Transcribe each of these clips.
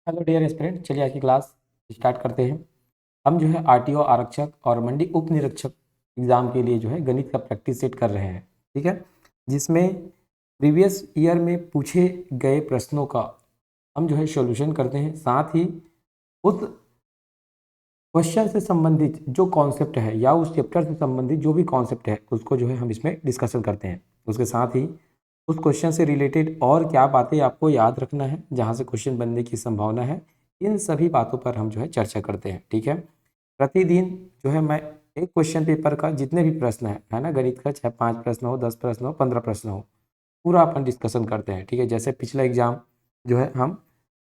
Hello dear aspirant, चलिए आज की क्लास स्टार्ट करते हैं। हम जो है आरटीओ आरक्षक और मंडी उप निरीक्षक एग्ज़ाम के लिए जो है गणित का प्रैक्टिस सेट कर रहे हैं, ठीक है, जिसमें प्रीवियस ईयर में पूछे गए प्रश्नों का हम जो है सॉल्यूशन करते हैं। साथ ही उस क्वेश्चन से संबंधित जो कॉन्सेप्ट है या उस चैप्टर से संबंधित जो भी कॉन्सेप्ट है उसको जो है हम इसमें डिस्कशन करते हैं। उसके साथ ही उस क्वेश्चन से रिलेटेड और क्या बातें आपको याद रखना है, जहाँ से क्वेश्चन बनने की संभावना है, इन सभी बातों पर हम जो है चर्चा करते हैं, ठीक है। प्रतिदिन जो है मैं एक क्वेश्चन पेपर का जितने भी प्रश्न है ना, गणित का, चाहे 5 प्रश्न हो, 10 प्रश्न हो, 15 प्रश्न हो, पूरा अपन डिस्कशन करते हैं, ठीक है। जैसे पिछला एग्जाम जो है हम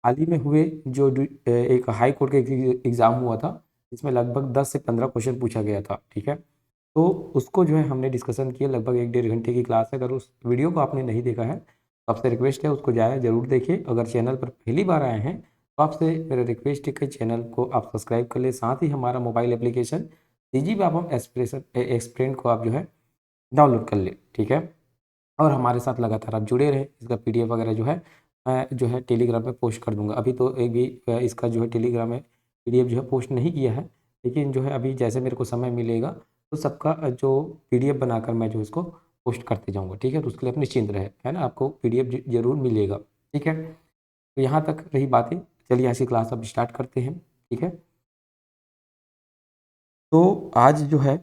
हाल ही में हुए जो एक हाई कोर्ट का एग्ज़ाम हुआ था, जिसमें लगभग 10 से 15 क्वेश्चन पूछा गया था, ठीक है। तो उसको जो है हमने डिस्कशन किया, लगभग 1-1.5 घंटे की क्लास है। अगर उस वीडियो को आपने नहीं देखा है तो आपसे रिक्वेस्ट है उसको जाए ज़रूर देखिए। अगर चैनल पर पहली बार आए हैं तो आपसे मेरा रिक्वेस्ट है कि चैनल को आप सब्सक्राइब कर ले। साथ ही हमारा मोबाइल एप्लीकेशन डीजी बाबम एक्सप्रेंट को आप जो है डाउनलोड कर ले, ठीक है। और हमारे साथ लगातार आप जुड़े रहें। इसका पीडीएफ वगैरह जो है मैं जो है टेलीग्राम पे पोस्ट कर दूंगा। अभी तो एक भी इसका जो है टेलीग्राम में पीडीएफ जो है पोस्ट नहीं किया है, लेकिन जो है अभी जैसे मेरे को समय मिलेगा तो सबका जो पीडीएफ बनाकर मैं जो इसको पोस्ट करते जाऊँगा, ठीक है। तो उसके लिए आप निश्चिंत रहे, है ना, आपको पीडीएफ जरूर मिलेगा, ठीक है। तो यहाँ तक रही बातें। चलिए आज की क्लास अब स्टार्ट करते हैं, ठीक है। तो आज जो है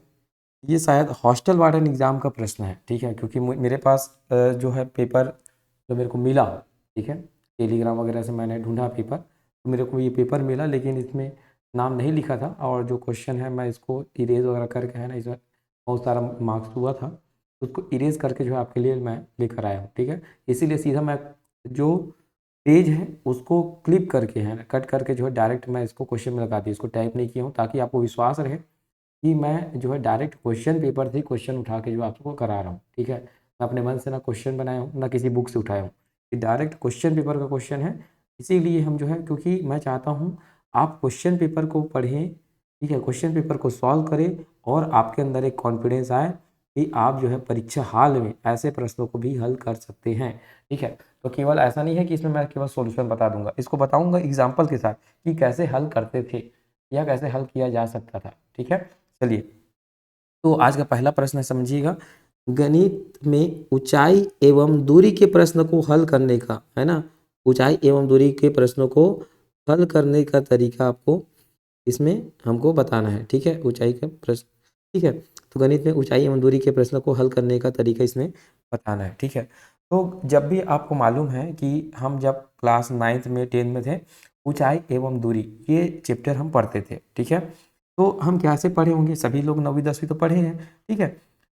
ये शायद हॉस्टल वार्डन एग्ज़ाम का प्रश्न है, ठीक है, क्योंकि मेरे पास जो है पेपर जो मेरे को मिला, ठीक है, टेलीग्राम वगैरह से मैंने ढूंढा पेपर, तो मेरे को ये पेपर मिला, लेकिन इसमें नाम नहीं लिखा था। और जो क्वेश्चन है मैं इसको इरेज वगैरह करके, है ना, इसमें बहुत सारा मार्क्स हुआ था, तो उसको इरेज करके जो है आपके लिए मैं लेकर आया हूँ, ठीक है। इसीलिए सीधा मैं जो पेज है उसको क्लिप करके, है ना, कट करके जो है डायरेक्ट मैं इसको क्वेश्चन में लगा दी, इसको टाइप नहीं किया हूँ, ताकि आपको विश्वास रहे कि मैं जो है डायरेक्ट क्वेश्चन पेपर से क्वेश्चन उठा के जो आपको करा रहा हूँ, ठीक है। मैं अपने मन से ना क्वेश्चन बनाया हूँ ना किसी बुक से उठाया हूँ, ये डायरेक्ट क्वेश्चन पेपर का क्वेश्चन है। इसीलिए हम जो है, क्योंकि मैं चाहता हूँ आप क्वेश्चन पेपर को पढ़ें, ठीक है, क्वेश्चन पेपर को सॉल्व करें और आपके अंदर एक कॉन्फिडेंस आए कि आप जो है परीक्षा हाल में ऐसे प्रश्नों को भी हल कर सकते हैं, ठीक है। तो केवल ऐसा नहीं है कि इसमें मैं केवल सॉल्यूशन बता दूंगा, इसको बताऊंगा एग्जाम्पल के साथ कि कैसे हल करते थे या कैसे हल किया जा सकता था, ठीक है। चलिए, तो आज का पहला प्रश्न समझिएगा। गणित में ऊंचाई एवं दूरी के प्रश्न को हल करने का, है ना, ऊंचाई एवं दूरी के प्रश्नों को हल करने का तरीका आपको इसमें हमको बताना है, ठीक है। ऊंचाई का प्रश्न, ठीक है। तो गणित में ऊंचाई एवं दूरी के प्रश्न को हल करने का तरीका इसमें बताना है, ठीक है। तो जब भी आपको मालूम है कि हम जब क्लास 9th में 10th में थे, ऊंचाई एवं दूरी ये चैप्टर हम पढ़ते थे, ठीक है। तो हम कैसे पढ़े होंगे, सभी लोग 9वीं 10वीं तो पढ़े हैं, ठीक है।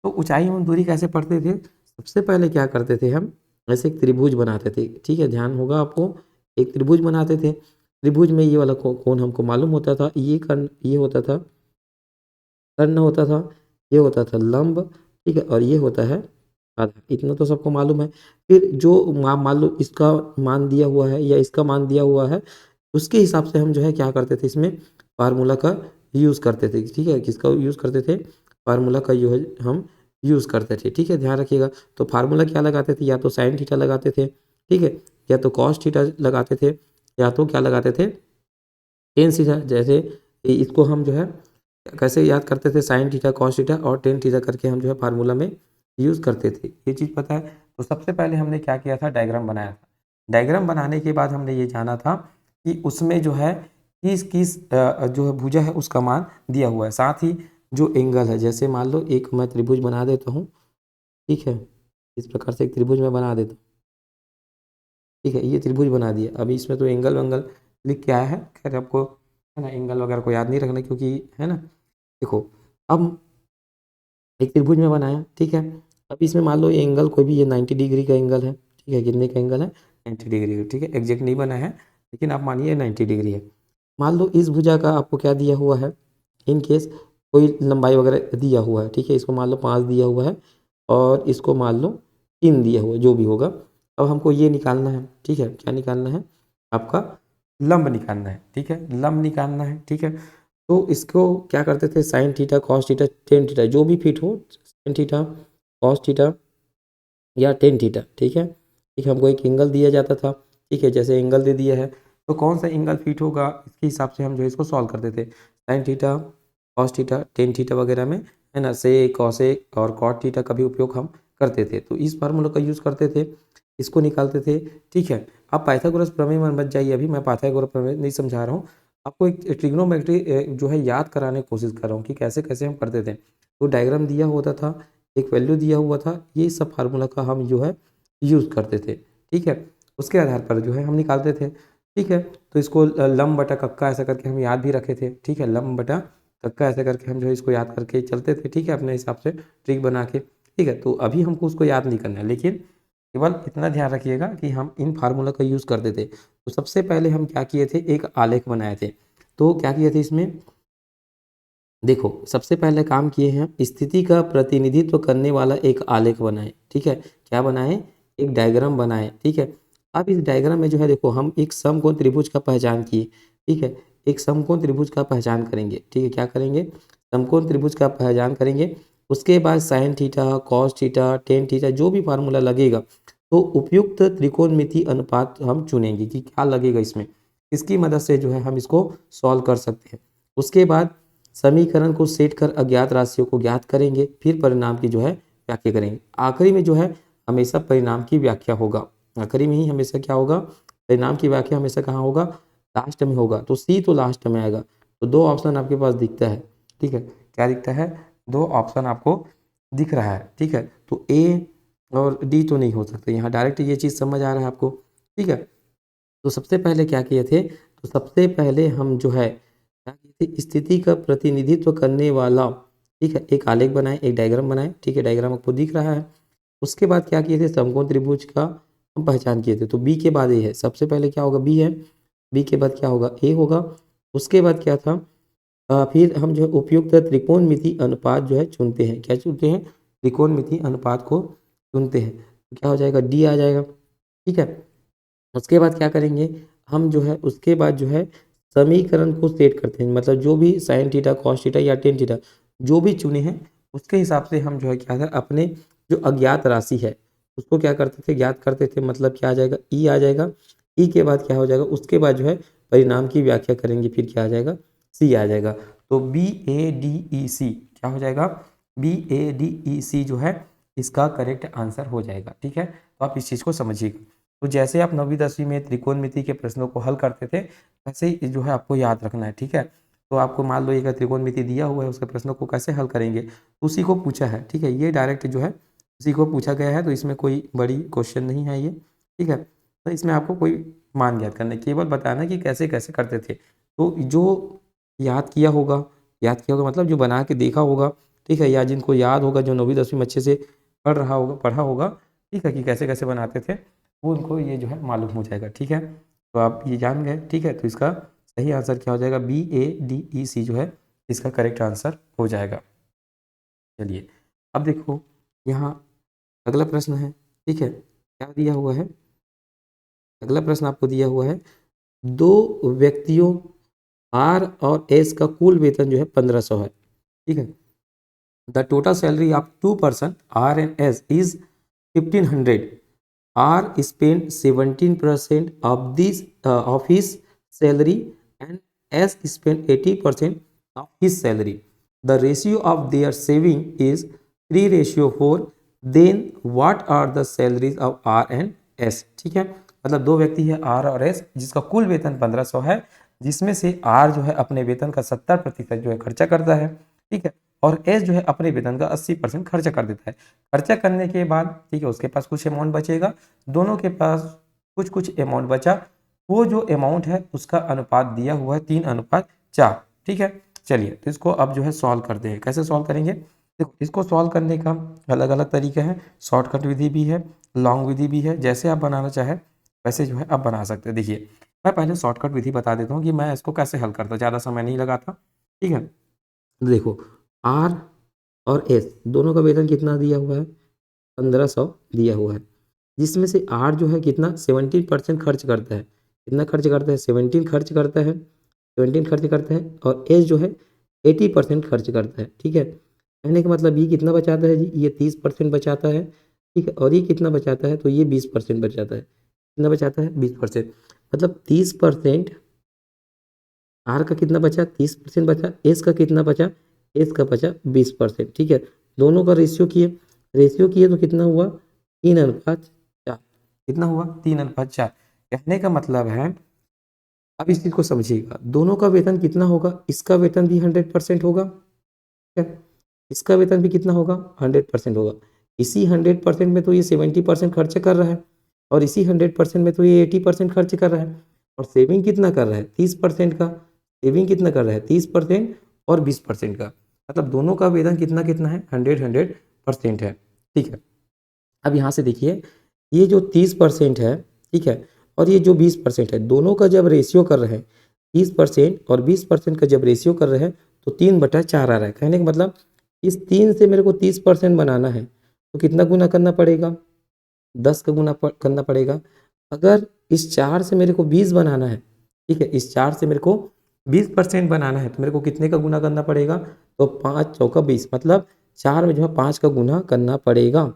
तो ऊंचाई एवं दूरी कैसे पढ़ते थे, सबसे पहले क्या करते थे हम, ऐसे एक त्रिभुज बनाते थे, ठीक है, ध्यान होगा आपको। एक त्रिभुज बनाते थे, त्रिभुज में ये वाला कोण हमको मालूम होता था, ये कर्ण, ये होता था कर्ण होता था, ये होता था लंब, ठीक है, और ये होता है आधा। इतना तो सबको मालूम है। फिर जो मान लो इसका मान दिया हुआ है या इसका मान दिया हुआ है, उसके हिसाब से हम जो है क्या करते थे, इसमें फार्मूला का यूज़ करते थे, ठीक है। किसका यूज़ करते थे, फार्मूला का जो है हम यूज़ करते थे, ठीक है, ध्यान रखिएगा। तो फार्मूला क्या लगाते थे, या तो साइन थीटा लगाते थे, ठीक है, या तो कॉस थीटा लगाते थे, या तो क्या लगाते थे, टेन थीटा। जैसे इसको हम जो है कैसे याद करते थे, साइन थीटा कॉस थीटा और टेन थीटा करके हम जो है फार्मूला में यूज़ करते थे, ये चीज़ पता है। तो सबसे पहले हमने क्या किया था, डायग्राम बनाया था। डायग्राम बनाने के बाद हमने ये जाना था कि उसमें जो है किस किस जो है भुजा है उसका मान दिया हुआ है, साथ ही जो एंगल है, जैसे मान लो एक मैं त्रिभुज बना देता हूँ, ठीक है, इस प्रकार से एक त्रिभुज मैं बना देता हूँ, ठीक है, ये त्रिभुज बना दिया। अभी इसमें तो एंगल वेंगल लिख के आया है, खैर आपको, है ना, एंगल वगैरह को याद नहीं रखना, क्योंकि, है ना, देखो, अब एक त्रिभुज में बनाया, ठीक है। अब इसमें मान लो ये एंगल कोई भी, ये 90 डिग्री का एंगल है, ठीक है, कितने का एंगल है, 90 डिग्री का, ठीक है, एग्जैक्ट नहीं बना है, लेकिन आप मानिए 90 डिग्री है। मान लो इस भुजा का आपको क्या दिया हुआ है, इन केस कोई लंबाई वगैरह दिया हुआ है, ठीक है, इसको मान लो 5 दिया हुआ है और इसको मान लो 3 दिया हुआ है, जो भी होगा। अब हमको ये निकालना है, ठीक है, क्या निकालना है, आपका लंब निकालना है, ठीक है, लंब निकालना है, ठीक है। तो इसको क्या करते थे, sine theta cos theta tan theta जो भी फिट हो, साइन थीटा कॉस थीटा या टेन थीटा, ठीक है। ठीक, हमको एक एंगल दिया जाता था, ठीक है, जैसे एंगल दे दिया है तो कौन सा एंगल फिट होगा इसके हिसाब से हम जो है इसको सॉल्व करते थे। Sine theta, cos theta, tan theta वगैरह में, है ना, सेक, कॉसेक और कॉट थीटा का भी उपयोग हम करते थे। तो इस फार्मूला का यूज़ करते थे, इसको निकालते थे। ठीक है, आप पाइथागोरस प्रमेय में मत जाइए, अभी मैं पाइथागोरस प्रमेय नहीं समझा रहा हूँ आपको, एक ट्रिग्नोमेट्री जो है याद कराने की कोशिश कर रहा हूँ कि कैसे कैसे हम करते थे। तो डायग्राम दिया होता था, एक वैल्यू दिया हुआ था, ये सब फार्मूला का हम जो है यूज़ करते थे। ठीक है, उसके आधार पर जो है हम निकालते थे। ठीक है, तो इसको लंब बटा कक्का ऐसा करके हम याद भी रखे थे। ठीक है, लंब बटा कक्का ऐसा करके हम जो है इसको याद करके चलते थे। ठीक है, अपने हिसाब से ट्रिक बना के। ठीक है, तो अभी हमको उसको याद नहीं करना है, लेकिन केवल इतना ध्यान रखिएगा कि हम इन फार्मूला का यूज़ करते थे। तो सबसे पहले हम क्या किए थे, एक आलेख बनाए थे। तो क्या किए थे इसमें, देखो सबसे पहले काम किए हैं, स्थिति का प्रतिनिधित्व करने वाला एक आलेख बनाए। ठीक है, क्या बनाए, एक डायग्राम बनाए। ठीक है, अब इस डायग्राम में जो है देखो हम एक समकोण त्रिभुज का पहचान किए। ठीक है, एक समकोण त्रिभुज का पहचान करेंगे। ठीक है, क्या करेंगे, समकोण त्रिभुज का पहचान करेंगे। उसके बाद sine theta, cos theta, tan theta जो भी फार्मूला लगेगा, तो उपयुक्त त्रिकोणमिति अनुपात हम चुनेंगे कि क्या लगेगा इसमें, इसकी मदद से जो है हम इसको सॉल्व कर सकते हैं। उसके बाद समीकरण को सेट कर अज्ञात राशियों को ज्ञात करेंगे, फिर परिणाम की जो है व्याख्या करेंगे। आखिरी में जो है हमेशा परिणाम की व्याख्या होगा, आखिरी में ही हमेशा क्या होगा, परिणाम की व्याख्या हमेशा कहाँ होगा, लास्ट में होगा। तो सी तो लास्ट में आएगा। तो दो ऑप्शन आपके पास दिखता है। ठीक है, क्या दिखता है, दो ऑप्शन आपको दिख रहा है। ठीक है, तो ए और डी तो नहीं हो सकते, यहाँ डायरेक्ट ये चीज़ समझ आ रहा है आपको। ठीक है, तो सबसे पहले क्या किए थे, तो सबसे पहले हम जो है क्या किए थे, स्थिति का प्रतिनिधित्व करने वाला, ठीक है, एक आलेख बनाए, एक डायग्राम बनाए। ठीक है, डायग्राम आपको दिख रहा है। उसके बाद क्या किए थे, समकोण त्रिभुज का हम पहचान किए थे। तो बी के बाद ए है, सबसे पहले क्या होगा, बी है, बी के बाद क्या होगा, ए होगा। उसके बाद क्या था, फिर हम जो है उपयुक्त त्रिकोणमिति अनुपात जो है चुनते हैं। क्या चुनते हैं, त्रिकोणमिति अनुपात को चुनते हैं। तो क्या हो जाएगा, डी आ जाएगा। ठीक है, उसके बाद क्या करेंगे, हम जो है उसके बाद जो है समीकरण को सेट करते हैं, मतलब जो भी साइन थीटा, कॉस थीटा या टेन थीटा जो भी चुने हैं उसके हिसाब से हम जो है क्या है, अपने जो अज्ञात राशि है उसको क्या करते थे, ज्ञात करते थे। मतलब क्या आ जाएगा, ई आ जाएगा। ई के बाद क्या हो जाएगा, उसके बाद जो है परिणाम की व्याख्या करेंगे, फिर क्या आ जाएगा, सी आ जाएगा। तो बी ए डी ई सी क्या हो जाएगा, बी ए डी ई सी जो है इसका करेक्ट आंसर हो जाएगा। ठीक है, तो आप इस चीज़ को समझिएगा। तो जैसे आप 9वीं 10वीं में त्रिकोणमिति के प्रश्नों को हल करते थे, वैसे ही जो है आपको याद रखना है। ठीक है, तो आपको मान लो एक त्रिकोणमिति दिया हुआ है, उसके प्रश्नों को कैसे हल करेंगे, तो उसी को पूछा है। ठीक है, ये डायरेक्ट जो है उसी को पूछा गया है, तो इसमें कोई बड़ी क्वेश्चन नहीं है ये। ठीक है, तो इसमें आपको कोई मान ज्ञात करना है, केवल बताना कि कैसे कैसे करते थे। तो जो याद किया होगा, याद किया होगा मतलब जो बना के देखा होगा, ठीक है, या जिनको याद होगा, जो 9वीं 10वीं में अच्छे से पढ़ा होगा, ठीक है, कि कैसे कैसे बनाते थे, वो उनको ये जो है मालूम हो जाएगा। ठीक है, तो आप ये जान गए। ठीक है, तो इसका सही आंसर क्या हो जाएगा, बी ए डी ई सी जो है इसका करेक्ट आंसर हो जाएगा। चलिए, अब देखो यहाँ अगला प्रश्न है। ठीक है, क्या दिया हुआ है, अगला प्रश्न आपको दिया हुआ है, दो व्यक्तियों आर और एस का कुल वेतन जो है 1500 है। ठीक है, the total salary of two person R and S is 1500. R spent 17% of this of his salary and S spent 80% of his salary. The ratio of their saving is 3:4. Then what are the salaries of R and S? ठीक है, मतलब दो व्यक्ति है R और S जिसका कुल वेतन 1500 है, जिसमें से R जो है अपने वेतन का 70% जो है खर्चा करता है। ठीक है, और एस जो है अपने वेतन का 80% खर्चा कर देता है। खर्चा करने के बाद ठीक है उसके पास कुछ अमाउंट बचेगा, दोनों के पास कुछ कुछ अमाउंट बचा, वो जो अमाउंट है उसका अनुपात दिया हुआ है 3:4। ठीक है, चलिए तो इसको अब जो है सॉल्व करते हैं। कैसे सॉल्व करेंगे, देखो इसको सॉल्व करने का अलग अलग तरीका है, शॉर्टकट विधि भी है, लॉन्ग विधि भी है, जैसे आप बनाना चाहे वैसे जो है आप बना सकते हैं। देखिए मैं पहले शॉर्टकट विधि बता देता हूँ कि मैं इसको कैसे हल करता, ज़्यादा समय नहीं लगाता। ठीक है, देखो आर और एस दोनों का वेतन कितना दिया हुआ है, 1500 दिया हुआ है, जिसमें से आर जो है कितना 17% खर्च करता है। कितना खर्च करता है, 17 खर्च करता है, 17 खर्च करता है, और एस जो है 80% खर्च करता है। ठीक है, कहने का मतलब ये कितना बचाता है जी, ये 30% बचाता है। ठीक है, और ये कितना बचाता है, तो ये 20% बचाता है। कितना बचाता है, 20%। मतलब 30%, आर का कितना बचा, 30% बचा, एस का कितना बचा, एस का बचा 20%, ठीक है। दोनों का रेशियो किए तो कितना हुआ, 3:4। कितना हुआ, 3:4। कहने का मतलब है, अब इस चीज को समझिएगा, दोनों का वेतन कितना होगा, इसका वेतन भी 100% होगा, ठीक है, इसका वेतन भी कितना होगा, 100% होगा। इसी 100% में तो ये 70% खर्च कर रहा है, और इसी 100% में तो ये 80% खर्च कर रहा है, और सेविंग कितना कर रहा है, 30% का। सेविंग कितना कर रहा है, 30% और 20% का, मतलब दोनों का वेतन कितना कितना है, 100% है, ठीक है। अब यहाँ से देखिए, ये जो 30% है, ठीक है, और ये जो 20% है, दोनों का जब रेशियो कर रहे हैं, 30% और 20% का जब रेशियो कर रहे हैं, तो 3/4 आ रहा है। कहने का मतलब इस 3 से मेरे को 30% बनाना है, तो कितना गुना करना पड़ेगा, 10 का गुना करना पड़ेगा। अगर इस 4 से मेरे को 20 बनाना है, ठीक है, इस 4 से मेरे को 20% बनाना है, तो मेरे को कितने का गुना करना पड़ेगा, तो 5 चौका 20, मतलब 4 में जो है 5 का गुना करना पड़ेगा।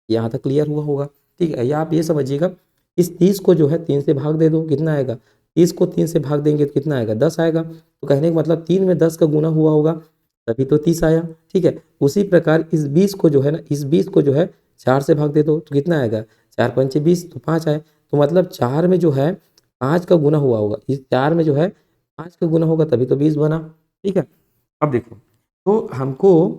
यहाँ तक क्लियर हुआ होगा, ठीक है। या आप ये समझिएगा, इस 30 को जो है 3 से भाग दे दो, कितना आएगा, 30 को 3 से भाग देंगे तो कितना आएगा, 10 आएगा। तो कहने का मतलब 3 में 10 का गुना हुआ होगा, तभी तो 30 आया, ठीक है। उसी प्रकार इस 20 को जो है ना, इस 20 को जो है 4 से भाग दे दो तो कितना आएगा, 4 पंचे 20, तो 5 आए। तो मतलब 4 में जो है 5 का गुना हुआ होगा, इस 4 में जो है 5 का गुना होगा, तभी तो 20 बना, ठीक है। अब देखो, तो हमको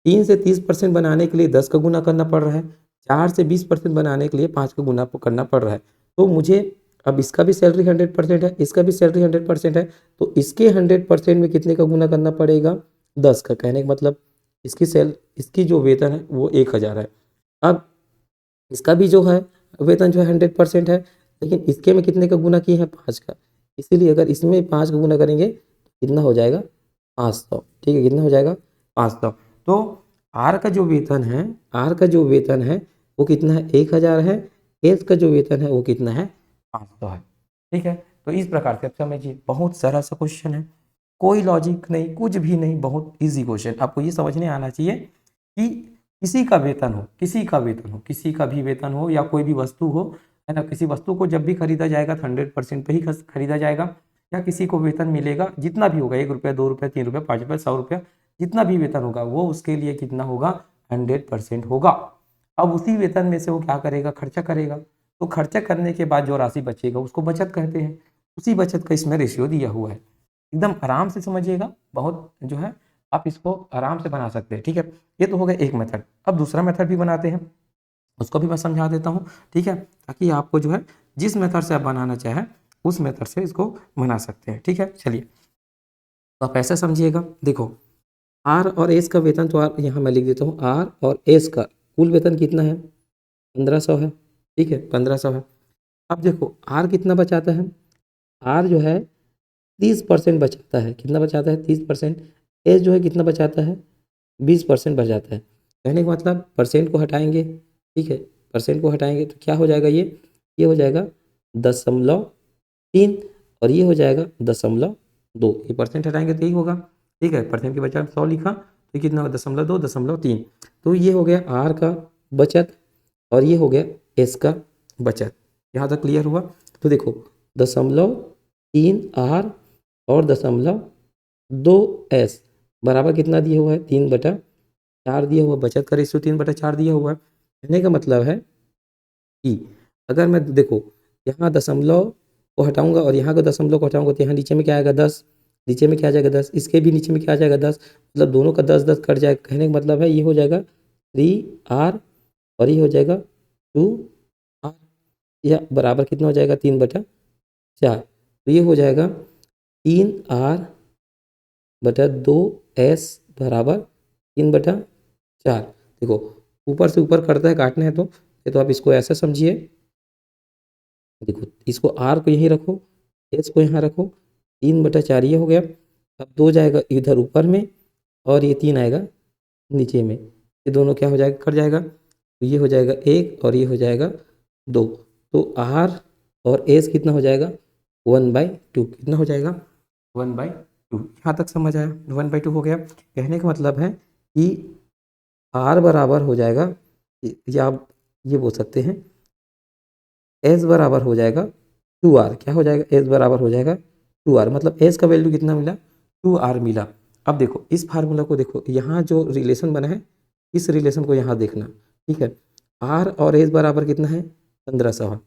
3 से 30% बनाने के लिए 10 का गुना करना पड़ रहा है, 4 से 20% बनाने के लिए 5 का गुना करना पड़ रहा है। तो मुझे अब इसका भी सैलरी 100% है, इसका भी सैलरी 100% है, तो इसके 100% में कितने का गुना करना पड़ेगा, 10 का। कहने का मतलब इसकी जो वेतन है वो 1000 है। अब इसका भी जो है वेतन जो है 100% है, लेकिन इसके में कितने का गुना किए हैं, 5 का। इसीलिए अगर इसमें 5 का गुना करेंगे कितना हो जाएगा, 500, ठीक है, कितना हो जाएगा, 500। तो आर का जो वेतन है, आर का जो वेतन है वो कितना है, 1000 है। एस का जो वेतन है वो कितना है, 500 है, ठीक है। तो इस प्रकार से आप समझिए, बहुत सरल सा क्वेश्चन है, कोई लॉजिक नहीं, कुछ भी नहीं, बहुत इजी क्वेश्चन। आपको ये समझने आना चाहिए कि किसी का वेतन हो, किसी का वेतन हो, किसी का भी वेतन हो, या कोई भी वस्तु हो, है ना, किसी वस्तु को जब भी खरीदा जाएगा तो 100% पे ही खरीदा जाएगा, या किसी को वेतन मिलेगा जितना भी होगा, 1 रुपया, 2 रुपया, 3 रुपया, 5 रुपया, 100 रुपया, जितना भी वेतन होगा वो उसके लिए कितना होगा, 100% होगा। अब उसी वेतन में से वो क्या करेगा, खर्चा करेगा। तो खर्चा करने के बाद जो राशि बचेगा उसको बचत कहते हैं। उसी बचत का इसमें रेशियो दिया हुआ है, एकदम आराम से समझिएगा, बहुत जो है आप इसको आराम से बना सकते हैं, ठीक है। ये तो हो गया एक मेथड। अब दूसरा मेथड भी बनाते हैं, उसको भी मैं समझा देता हूँ, ठीक है, ताकि आपको जो है जिस मेथड से आप बनाना चाहें उस मेथड से इसको बना सकते हैं, ठीक है। चलिए, तो आप ऐसा समझिएगा, देखो, आर और एस का वेतन, तो आप यहाँ मैं लिख देता हूँ, आर और एस का कुल वेतन कितना है, 1500 है, ठीक है, 1500 है। अब देखो, आर कितना बचाता है, आर जो है 30% बचाता है, कितना बचाता है, 30%। एस जो है कितना बचाता है, 20% बचाता है। कहने का मतलब परसेंट को हटाएंगे, ठीक है, परसेंट को हटाएंगे तो क्या हो जाएगा, ये हो जाएगा 0.3, और ये हो जाएगा 0.2। ये परसेंट हटाएंगे तो यही होगा, ठीक है। परसेंट के बजाय 100 लिखा तो ये कितना होगा, 0.2, 0.3। तो ये हो गया आर का बचत, और ये हो गया एस का बचत। यहाँ तक क्लियर हुआ। तो देखो, 0.3 आर और 0.2 एस बराबर कितना दिया हुआ है, 3/4 दिया हुआ। बचत का रेशियो 3/4 दिया हुआ है। कहने का मतलब है कि अगर मैं देखो, यहाँ दशमलव को हटाऊंगा और यहाँ का दशमलव को हटाऊंगा, तो यहाँ नीचे में क्या आएगा, 10। नीचे में क्या आ जाएगा, 10। इसके भी नीचे में क्या आ जाएगा, 10। मतलब दोनों का 10-10 कट जाएगा। कहने का मतलब है ये हो जाएगा 3R, और ये हो जाएगा 2R। यह बराबर कितना हो जाएगा, 3/4। तो ये हो जाएगा 3R/2S बराबर 3/4। देखो, ऊपर से ऊपर करता है, काटना है तो आप इसको ऐसा समझिए। देखो, इसको आर को यहीं रखो, एस को यहाँ रखो, 3/4 ये हो गया। अब 2 जाएगा इधर ऊपर में, और ये 3 आएगा नीचे में। ये दोनों क्या हो जाएगा, कट जाएगा। तो ये हो जाएगा 1 और ये हो जाएगा 2। तो आर और एस कितना हो जाएगा, 1/2। कितना हो जाएगा, 1/2। यहाँ तक समझ आया, 1/2 हो गया। कहने का मतलब है कि आर बराबर हो जाएगा, या आप ये बोल सकते हैं एस बराबर हो जाएगा 2r क्या हो जाएगा, एस बराबर हो जाएगा 2r, मतलब एस का वैल्यू कितना मिला, 2r मिला। अब देखो इस फार्मूला को देखो, यहाँ जो रिलेशन बना है इस रिलेशन को यहाँ देखना, ठीक है। r और एस बराबर कितना है, 1500 है।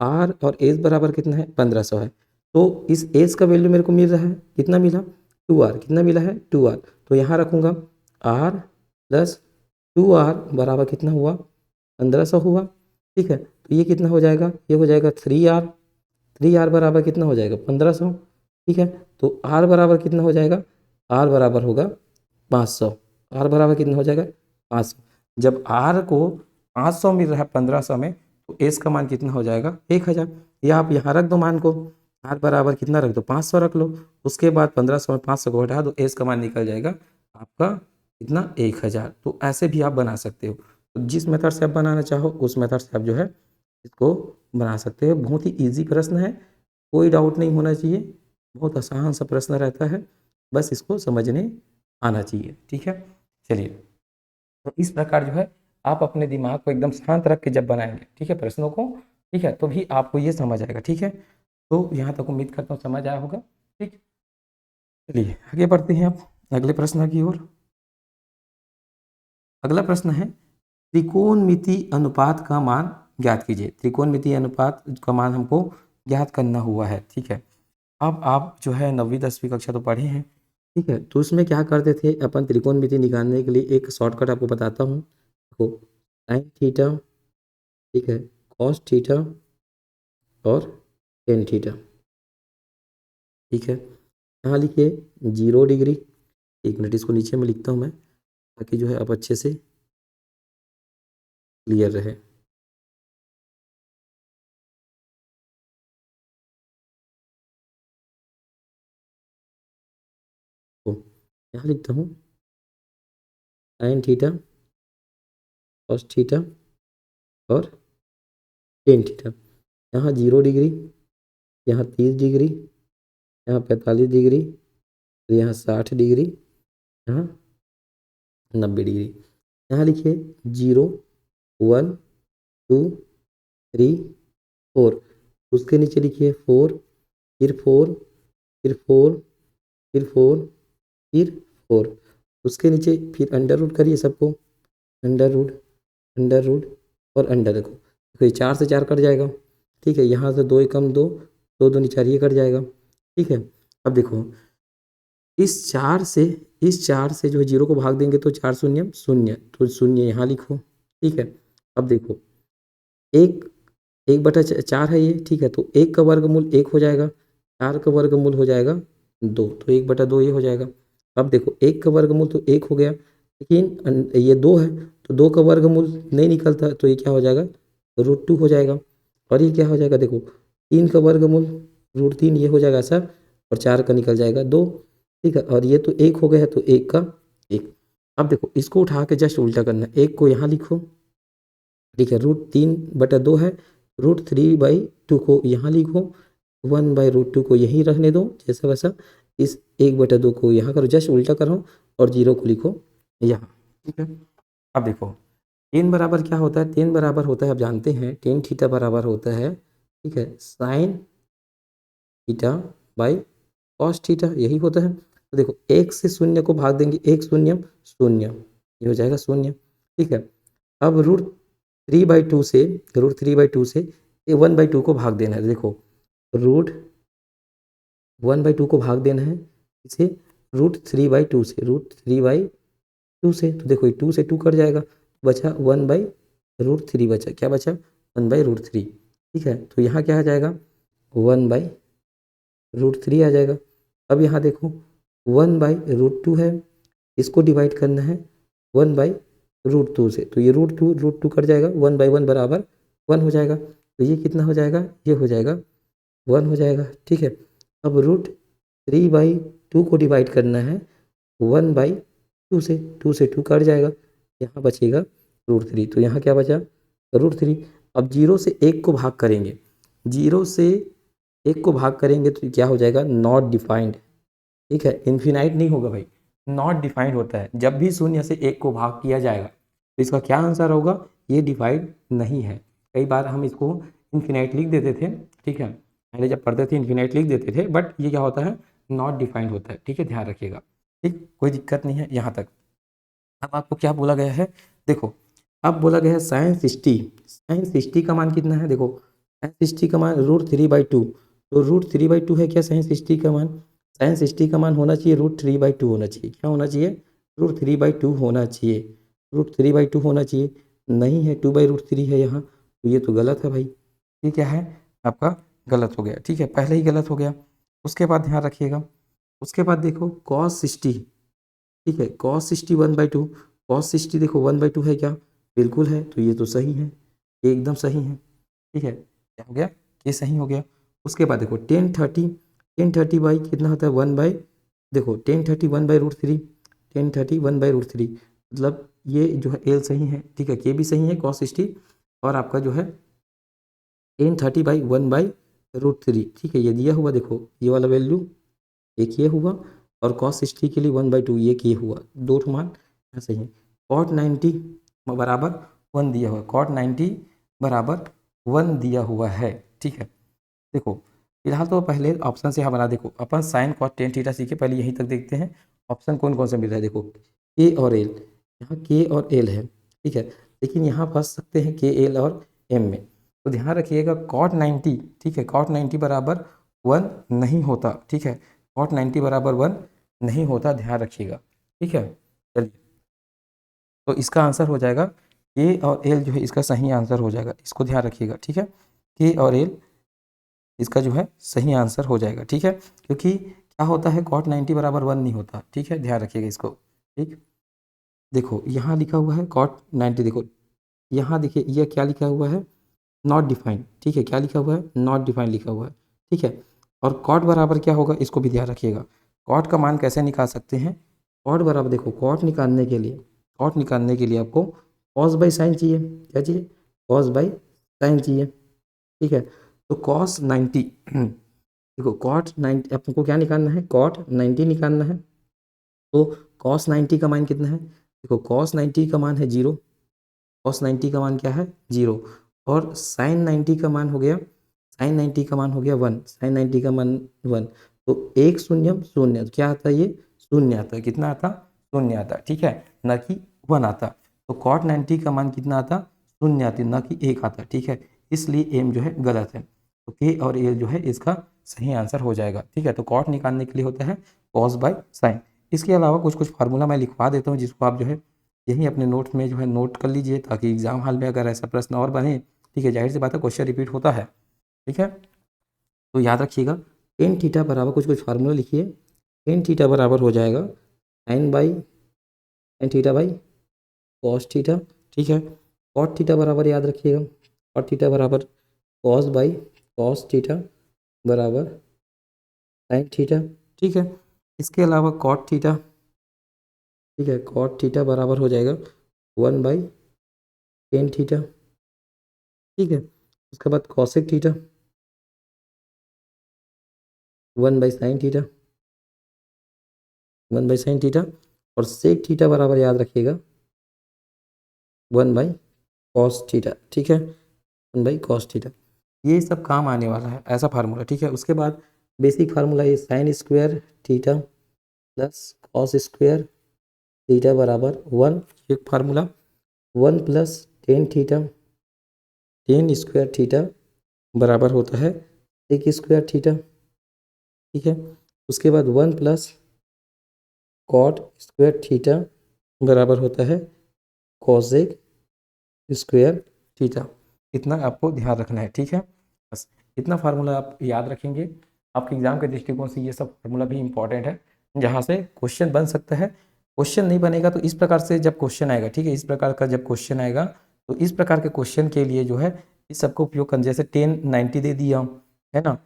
r और एस बराबर कितना है, 1500 है। तो इस एस का वैल्यू मेरे को मिल रहा है, कितना मिला, 2r, कितना मिला है 2r। तो यहाँ रखूँगा r प्लस 2r बराबर कितना हुआ, 1500 हुआ, ठीक है। तो ये कितना हो जाएगा, ये हो जाएगा 3r, 3r बराबर कितना हो जाएगा 1500, ठीक है। तो r बराबर कितना हो जाएगा, r बराबर होगा 500, r बराबर कितना हो जाएगा 500। जब r को 500 मिल रहा है 1500 में, तो s का मान कितना हो जाएगा 1000। या आप यहाँ रख दो मान को, r बराबर कितना रख दो 500 रख लो, उसके बाद 1500 में 500 को हटा दो, s का मान निकल जाएगा आपका कितना 1000। तो ऐसे भी आप बना सकते हो, तो जिस मेथड से आप बनाना चाहो उस मेथड से आप जो है इसको बना सकते हो। बहुत ही इजी प्रश्न है, कोई डाउट नहीं होना चाहिए, बहुत आसान सा प्रश्न रहता है, बस इसको समझने आना चाहिए, ठीक है। चलिए, तो इस प्रकार जो है आप अपने दिमाग को एकदम शांत रख के जब बनाएंगे, ठीक है, प्रश्नों को, ठीक है, तो भी आपको ये समझ आएगा, ठीक है। तो यहाँ तक उम्मीद करता हूँ समझ आया होगा, ठीक। चलिए आगे बढ़ते हैं आप अगले प्रश्न की ओर। अगला प्रश्न है, त्रिकोणमिति अनुपात का मान ज्ञात कीजिए। त्रिकोणमिति अनुपात का मान हमको ज्ञात करना हुआ है, ठीक है। अब आप जो है 9वीं 10वीं कक्षा तो पढ़े हैं, ठीक है। तो उसमें क्या करते थे अपन, त्रिकोणमिति निकालने के लिए एक शॉर्टकट आपको बताता हूँ। देखो साइन थीटा, ठीक है, कॉस थीटा और टेन थीटा, ठीक है। यहाँ लिखिए 0 डिग्री, 1 मिनट इसको नीचे में लिखता हूँ मैं, ताकि जो है आप अच्छे से क्लियर रहे। तो यहाँ लिखता हूँ साइन थीटा, कॉस थीटा और टेन थीटा। यहाँ 0 डिग्री, यहाँ 30 डिग्री, यहाँ 45 डिग्री, यहाँ 60 डिग्री, यहाँ 90 डिग्री। यहाँ लिखिए 0 1 2 3 4, उसके नीचे लिखिए 4, फिर 4, फिर 4, फिर 4, फिर 4, उसके नीचे फिर अंडर रूट करिए सबको, अंडर रूट, अंडर रूट और अंडर रखो। देखो ये 4 से 4 कट जाएगा, ठीक है। यहाँ से 2 एकम 2, 2 दूनी 4, ये कट जाएगा, ठीक है। अब देखो इस 4 से जो है 0 को भाग देंगे तो 4 शून्य शून्य, तो शून्य यहाँ लिखो, ठीक है। अब देखो एक 1/4 है ये, ठीक है। तो 1 का वर्गमूल 1 हो जाएगा, 4 का वर्गमूल हो जाएगा 2, तो 1/2 ये हो जाएगा। अब देखो 1 का वर्गमूल तो 1 हो गया, लेकिन ये 2 है, तो 2 का वर्गमूल नहीं निकलता, तो ये क्या हो जाएगा, √2 हो जाएगा। और ये क्या हो जाएगा, देखो 3 का वर्गमूल √3 ये हो जाएगा सर, और 4 का निकल जाएगा 2, ठीक है। और ये तो 1 हो गया है, तो 1 का 1। अब देखो इसको उठा के जस्ट उल्टा करना है, 1 को यहाँ लिखो, ठीक है। √3/2 है, √3/2 को यहाँ लिखो, 1/√2 को यहीं रहने दो जैसा वैसा, इस 1/2 को यहाँ करो, जस्ट उल्टा करो और 0 को लिखो यहाँ, ठीक है। अब देखो टेन बराबर क्या होता है, टेन बराबर होता है, आप जानते हैं टेन थीटा बराबर होता है, ठीक है, sine theta by cos theta, यही होता है। तो देखो 1 से 0 को भाग देंगे, 1 शून्य शून्य, ये हो जाएगा शून्य, ठीक है। अब √3/2 से, √3/2 से 1/2 को भाग देना है। देखो √1/2 को भाग देना है इसे √3/2 से, √3/2 से, तो देखो 2 से 2 कट जाएगा, बचा 1/√3 बचा, क्या बचा 1/√3, ठीक है। तो यहाँ क्या आ जाएगा 1/√3 आ जाएगा। अब यहाँ देखो 1/√2 है, इसको डिवाइड करना है 1/√2 से, तो ये √2 कट जाएगा, 1/1 बराबर 1 हो जाएगा, तो ये कितना हो जाएगा, ये हो जाएगा 1 हो जाएगा, ठीक है। अब √3/2 को डिवाइड करना है 1/2 से, 2 से 2 कट जाएगा, यहाँ बचेगा √3, तो यहाँ क्या बचा √3। अब 0 से 1 को भाग करेंगे, 0 से 1 को भाग करेंगे तो क्या हो जाएगा, नॉट डिफाइंड, ठीक है। इन्फिनाइट नहीं होगा भाई, नॉट डिफाइंड होता है। जब भी 0 से 1 को भाग किया जाएगा तो इसका क्या आंसर होगा, ये डिवाइड नहीं है। कई बार हम इसको इन्फिनाइट लिख देते थे, ठीक है, पहले जब पढ़ते थे इन्फिनाइट लिख देते थे, बट ये क्या होता है, नॉट डिफाइंड होता है, ठीक है, ध्यान रखिएगा। ठीक, कोई दिक्कत नहीं है यहाँ तक। अब आपको क्या बोला गया है, देखो अब बोला गया है साइन 60 का मान कितना है, देखो साइन 60 का मान √3/2, तो √3/2 है क्या साइन 60 का मान, साइन 60 का मान होना चाहिए √3/2 होना चाहिए, क्या होना चाहिए, √3/2 होना चाहिए, √3/2 होना चाहिए, नहीं है 2/√3 है यहाँ, तो ये तो गलत है भाई, ये क्या है आपका गलत हो गया, ठीक है, पहले ही गलत हो गया। उसके बाद ध्यान रखिएगा, उसके बाद देखो cos 60, ठीक है, cos 60 1/2, cos 60 देखो 1/2 है क्या, बिल्कुल है, तो ये तो सही है, ये एकदम सही है, ठीक है, क्या हो गया, ये सही हो गया। उसके बाद देखो टेन थर्टी बाई कितना होता है 1/, देखो टेन थर्टी 1/√3, टेन थर्टी 1/√3, मतलब ये जो है एल सही है, ठीक है, के भी सही है cos 60, और आपका जो है टेन30/1/√3, ठीक है, ये दिया हुआ, देखो ये वाला वैल्यू एक ये हुआ, और cos 60 के लिए 1/2 ये किए हुआ, दो मान यहाँ सही है। cot 90 बराबर 1 दिया हुआ, cot 90 बराबर 1 दिया हुआ है, ठीक है। देखो फिलहाल तो पहले ऑप्शन से यहाँ बना, देखो अपन साइन कॉट टेन थीटा सीखे, पहले यहीं तक देखते हैं ऑप्शन कौन कौन से मिल रहा है। देखो के और एल, यहाँ के और एल है, ठीक है, लेकिन यहाँ फंस सकते हैं के एल और एम में, तो ध्यान रखिएगा cot 90, ठीक है, cot 90 बराबर 1 नहीं होता, ठीक है, cot 90 बराबर 1 नहीं होता, ध्यान रखिएगा, ठीक है। चलिए, तो इसका आंसर हो जाएगा के और एल, जो है इसका सही आंसर हो जाएगा, इसको ध्यान रखिएगा, ठीक है, के और एल इसका जो है सही आंसर हो जाएगा, ठीक है, क्योंकि क्या होता है cot 90 बराबर 1 नहीं होता, ठीक है, ध्यान रखिएगा इसको, ठीक। देखो यहाँ लिखा हुआ है cot 90, देखो यहाँ देखिए यह क्या लिखा हुआ है, नॉट डिफाइंड, ठीक है, क्या लिखा हुआ है, नॉट डिफाइंड लिखा हुआ है, ठीक है, और कॉट बराबर क्या होगा, इसको भी ध्यान रखिएगा। कॉट का मान कैसे निकाल सकते हैं, कॉट बराबर देखो, कॉट निकालने के लिए आपको cos/sin चाहिए, क्या चाहिए, cos/sin चाहिए, ठीक है, तो cos 90 देखो cot 90 आपको क्या निकालना है, cot 90 निकालना है, तो cos 90 का मान कितना है, देखो cos 90 का मान है 0, cos 90 का मान क्या है 0, और sin 90 का मान हो गया, sin 90 का मान हो गया 1, sin 90 का मान 1, तो एक शून्यम शून्य, तो क्या आता है ये, शून्य आता है, कितना आता, शून्य आता, ठीक है, न कि 1 आता, तो cot 90 का मान कितना आता, शून्य आती, न कि 1 आता, ठीक है, इसलिए एम जो है गलत है, तो के और एल जो है इसका सही आंसर हो जाएगा, ठीक है। तो कॉट निकालने के लिए होता है cos/sin। इसके अलावा कुछ कुछ फार्मूला मैं लिखवा देता हूँ, जिसको आप जो है यही अपने नोट्स में जो है नोट कर लीजिए, ताकि एग्जाम हॉल में अगर ऐसा प्रश्न और बने, ठीक है, जाहिर सी बात है क्वेश्चन रिपीट होता है, ठीक है, तो याद रखिएगा टेन थीटा बराबर कुछ कुछ फार्मूला लिखिए, टेन थीटा बराबर हो जाएगा sin/cos थीटा, ठीक है, cot थीटा बराबर याद रखिएगा, cot थीटा बराबर cos/cos थीटा बराबर sin थीटा, ठीक है। इसके अलावा cot थीटा, ठीक है, cot थीटा बराबर हो जाएगा 1/tan थीटा, ठीक है। उसके बाद cosec theta 1/sin theta, 1/sin theta, और sec थीटा बराबर याद रखिएगा 1/cos थीटा, ठीक है, 1/cos थीटा, ये सब काम आने वाला है ऐसा फार्मूला, ठीक है। उसके बाद बेसिक फार्मूला ये sin² theta plus cos² theta बराबर 1, एक फार्मूला 1 + tan² थीटा बराबर होता है sec² थीटा, ठीक है। उसके बाद 1 + cot² थीटा बराबर होता है cosec² थीटा, इतना आपको ध्यान रखना है, ठीक है, बस इतना फार्मूला आप याद रखेंगे, आपके एग्जाम के दृष्टिकोण से ये सब फार्मूला भी इंपॉर्टेंट है, जहाँ से क्वेश्चन बन सकता है। क्वेश्चन नहीं बनेगा तो इस प्रकार से जब क्वेश्चन आएगा, ठीक है, इस प्रकार का जब क्वेश्चन आएगा, तो इस प्रकार के क्वेश्चन के लिए जो है इस सबको उपयोग कर, जैसे tan 90 दे दिया है ना,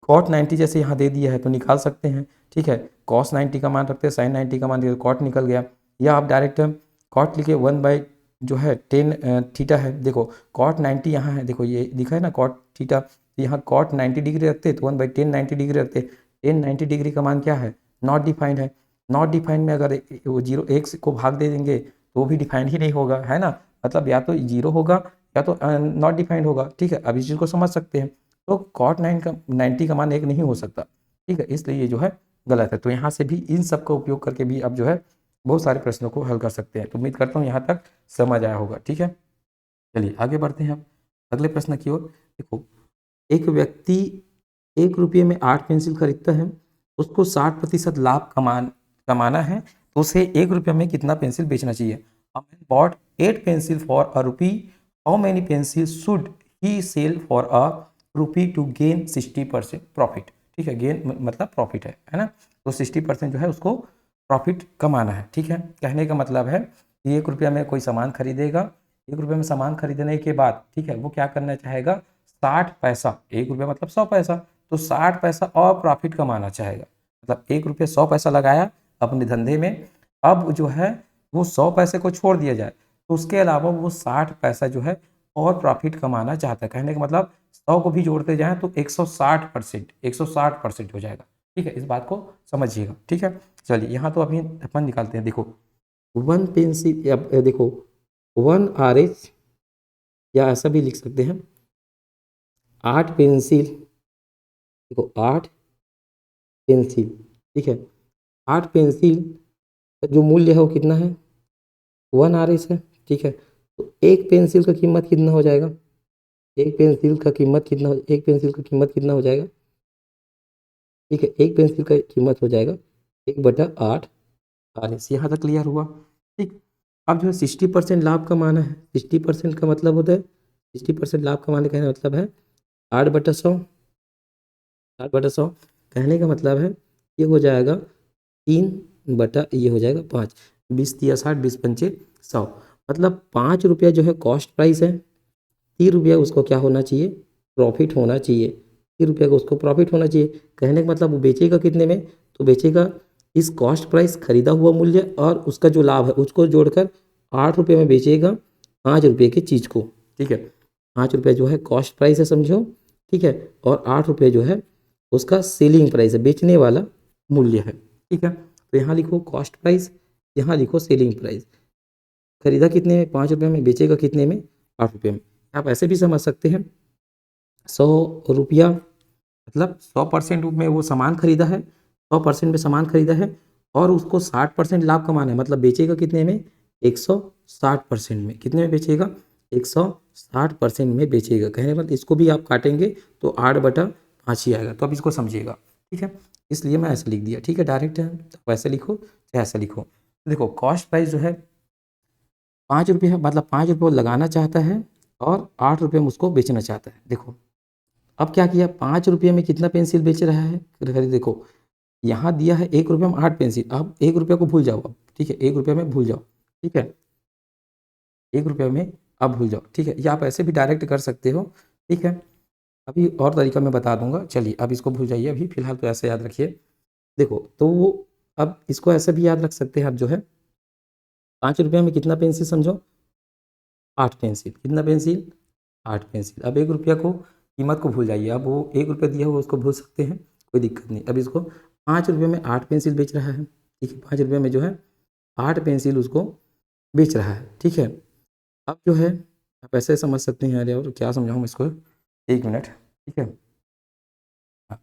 cot 90 जैसे यहाँ दे दिया है तो निकाल सकते हैं, ठीक है, cos 90 का मान रखते हैं, sin 90 का मान दिया, cot निकल गया, या आप डायरेक्ट cot लिखे 1/ जो है tan थीटा है, देखो cot 90 यहाँ है, देखो ये लिखा है ना cot थीटा, यहाँ cot 90 डिग्री रखते तो 1/tan 90 डिग्री रखते, tan 90 डिग्री का मान क्या है, नॉट डिफाइंड है, नॉट डिफाइंड में अगर वो 0 1 को भाग दे देंगे तो वो भी डिफाइंड ही नहीं होगा, है ना, मतलब या तो 0 होगा या तो नॉट डिफाइंड होगा, ठीक है, अब इस चीज़ को समझ सकते हैं। तो cot 90 का मान 1 नहीं हो सकता, ठीक है, इसलिए ये जो है गलत है। तो यहाँ से भी इन सब का उपयोग करके भी आप जो है बहुत सारे प्रश्नों को हल कर सकते हैं। तो उम्मीद करता हूँ यहाँ तक समझ आया होगा, ठीक है। चलिए आगे बढ़ते हैं अब अगले प्रश्न की ओर। देखो, एक व्यक्ति 1 रुपये में 8 पेंसिल खरीदता है, उसको 60% लाभ कमाना है, तो उसे 1 रुपये में कितना पेंसिल बेचना चाहिए? A man bought 8 pencil for a rupee. How many pencils should he sell for a rupee to gain 60% profit? ठीक है, गेन मतलब प्रॉफिट है ना। तो 60% जो है उसको प्रॉफिट कमाना है, ठीक है। कहने का मतलब है कि 1 रुपया में कोई सामान खरीदेगा, 1 रुपये में सामान खरीदने के बाद, ठीक है, वो क्या करना चाहेगा? 60 पैसा, 1 रुपया मतलब 100 पैसा, तो 60 पैसा और प्रॉफिट कमाना चाहेगा। मतलब 1 रुपया 100 पैसा लगाया अपने धंधे में, अब जो है वो 100 पैसे को छोड़ दिया जाए तो उसके अलावा वो 60 पैसा जो है और प्रॉफिट कमाना चाहता है। कहने का मतलब 100 को भी जोड़ते जाएं तो 160% हो जाएगा, ठीक है। इस बात को समझिएगा, ठीक है। चलिए यहाँ तो अभी अपन निकालते हैं। देखो 1 पेंसिल, अब देखो 1 RH, या ऐसा भी लिख सकते हैं 8 पेंसिल। देखो 8 पेंसिल, ठीक है, 8 पेंसिल का जो मूल्य है वो कितना है? 1 RH है, ठीक है। तो एक पेंसिल का कीमत कितना हो जाएगा? एक पेंसिल का कीमत कितना हो जाएगा? ठीक है, एक पेंसिल का कीमत हो जाएगा 1/8 RH। यहाँ तक क्लियर हुआ, ठीक। अब जो है 60% लाभ कमाना है। 60% का मतलब होता है, 60% लाभ कमाने का मतलब है 8/100। 8/100 कहने का मतलब है ये हो जाएगा 3/5। 20 तिया 60, 20 पंचे 100, मतलब 5 रुपया जो है कॉस्ट प्राइस है, 30 रुपया उसको क्या होना चाहिए? प्रॉफिट होना चाहिए। 30 रुपया का उसको प्रॉफिट होना चाहिए। कहने का मतलब वो बेचेगा कितने में? तो बेचेगा इस कॉस्ट प्राइस, खरीदा हुआ मूल्य और उसका जो लाभ है उसको जोड़कर 8 रुपये में बेचेगा 5 रुपये की चीज़ को, ठीक है। 5 रुपये जो है कॉस्ट प्राइस है, समझो, ठीक है, और 8 रुपये जो है उसका सेलिंग प्राइस है, बेचने वाला मूल्य है, ठीक है। तो यहाँ लिखो कॉस्ट प्राइस, यहाँ लिखो सेलिंग प्राइस। खरीदा कितने में? 5 रुपये में, बेचेगा कितने में? 8 रुपये में। आप ऐसे भी समझ सकते हैं 100 रुपया मतलब 100% में वो सामान खरीदा है, 100% में सामान खरीदा है और उसको 60% लाभ कमाना है, मतलब बेचेगा कितने में? 160% में। कितने में बेचेगा? 160% में बेचेगा। कहने का मतलब इसको भी आप काटेंगे तो 8/5 ही आएगा। तो अब इसको समझिएगा, ठीक है, इसलिए मैं ऐसे लिख दिया, ठीक है। डायरेक्ट है तो ऐसे लिखो चाहे ऐसे लिखो। देखो कॉस्ट प्राइस जो है 5 रुपये है, मतलब 5 रुपये लगाना चाहता है और 8 रुपये में उसको बेचना चाहता है। देखो अब क्या किया, 5 रुपये में कितना पेंसिल बेच रहा है? देखो यहाँ दिया है 1 रुपये में 8 पेंसिल। अब 1 रुपये को भूल जाओ अब, ठीक है, 1 रुपये में भूल जाओ, ठीक है, 1 रुपये में अब भूल जाओ, ठीक है। या आप ऐसे भी डायरेक्ट कर सकते हो, ठीक है। अभी और तरीका मैं बता दूंगा। चलिए अब इसको भूल जाइए, अभी फिलहाल तो ऐसे याद रखिए। देखो तो वो अब इसको ऐसे भी याद रख सकते हैं आप जो है 5 रुपये में कितना पेंसिल समझो? 8 पेंसिल। कितना पेंसिल? 8 पेंसिल। अब 1 रुपया को कीमत को भूल जाइए, अब वो 1 रुपया दिया हुआ उसको भूल सकते हैं, कोई दिक्कत नहीं। अब इसको 5 रुपये में 8 पेंसिल बेच रहा है, ठीक है, 5 रुपये में जो है 8 पेंसिल उसको बेच रहा है, ठीक है। अब जो है आप ऐसे समझ सकते हैं, अरे और क्या समझाऊँ इसको, 1 मिनट, ठीक है। हाँ,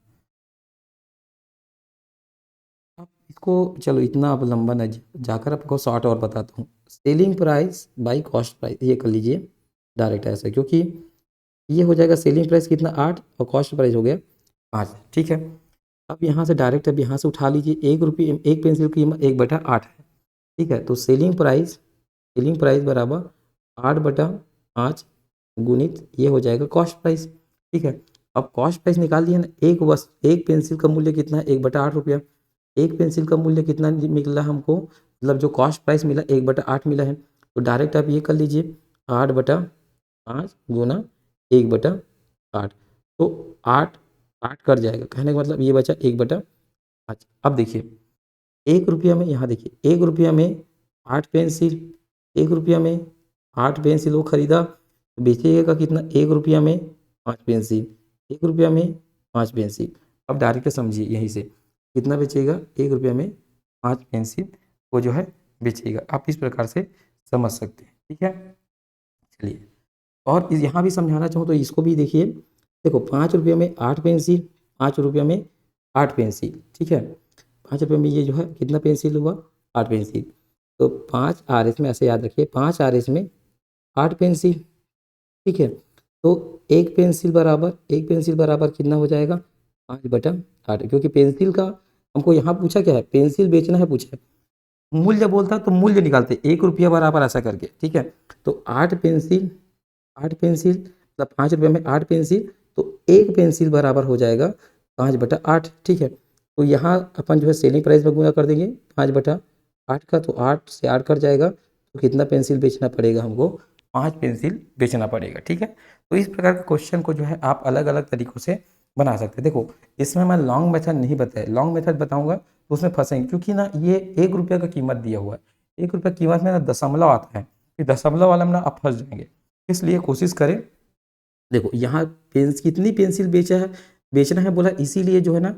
अब इसको चलो इतना अब लंबा न जाकर आपको शॉर्ट और बताता हूँ। Selling price by cost price, ये कर लीजिए डायरेक्ट ऐसे, क्योंकि ये हो जाएगा सेलिंग प्राइस कितना 8 और कॉस्ट प्राइस हो गया 5, ठीक है। अब यहाँ से डायरेक्ट अब यहाँ से उठा लीजिए, 1 रुपये एक पेंसिल की कीमत 1/8 है, ठीक है। तो सेलिंग प्राइस बराबर 8/5 गुणित ये हो जाएगा कॉस्ट प्राइस, ठीक है। अब कॉस्ट प्राइस निकाल दिया ना, एक पेंसिल का मूल्य कितना है? 1/8 रुपया। एक पेंसिल का मूल्य कितना मिला हमको, मतलब जो कॉस्ट प्राइस मिला 1/8 मिला है। तो डायरेक्ट आप ये कर लीजिए 8/5 गुना 1/8, तो 8 कट जाएगा। कहने का मतलब ये बचा 1/5। अब देखिए 1 रुपया में, यहाँ देखिए 1 रुपया में 8 पेंसिल, 1 रुपया में 8 पेंसिल वो खरीदा, तो बेचेगा कितना? 1 रुपया में 5 पेंसिल, 1 रुपया में 5 पेंसिल। अब डायरेक्ट समझिए यहीं से कितना बेचेगा? 1 रुपया में 5 पेंसिल वो जो है बेचेगा। आप इस प्रकार से समझ सकते हैं, ठीक है। चलिए और यहाँ भी समझाना चाहूँ तो इसको भी देखिए, देखो 5 रुपये में 8 पेंसिल, 5 रुपये में 8 पेंसिल, ठीक है। 5 रुपये में ये जो है कितना पेंसिल हुआ, 8 पेंसिल। तो 5 RS में, ऐसे याद रखिए, 5 RS में 8 पेंसिल, ठीक है। तो एक पेंसिल बराबर कितना हो जाएगा, 5/8, क्योंकि पेंसिल का हमको यहाँ पूछा क्या है, पेंसिल बेचना है पूछा है। मूल्य बोलता तो मूल्य निकालते, 1 रुपया बराबर ऐसा करके, ठीक है। तो 8 पेंसिल, 8 पेंसिल मतलब 5 रुपये में 8 पेंसिल, तो एक पेंसिल बराबर हो जाएगा 5/8, ठीक है। तो यहाँ अपन जो है सेलिंग प्राइस में गुना कर देंगे 5/8 का, तो 8 से 8 कट जाएगा, तो कितना पेंसिल बेचना पड़ेगा हमको, 5 पेंसिल बेचना पड़ेगा, ठीक है। तो इस प्रकार के क्वेश्चन को जो है आप अलग अलग तरीकों से बना सकते हैं। देखो इसमें मैं लॉन्ग मेथड नहीं बताया, लॉन्ग मेथड बताऊंगा तो उसमें फंसेंगे, क्योंकि ना ये 1 रुपये का कीमत दिया हुआ है, 1 रुपये कीमत में ना दशमलव आता है, फिर दशमलव वाला में ना आप फंस जाएंगे। इसलिए कोशिश करें, देखो यहाँ कितनी पेंसिल बेचना है बोला, इसीलिए जो है ना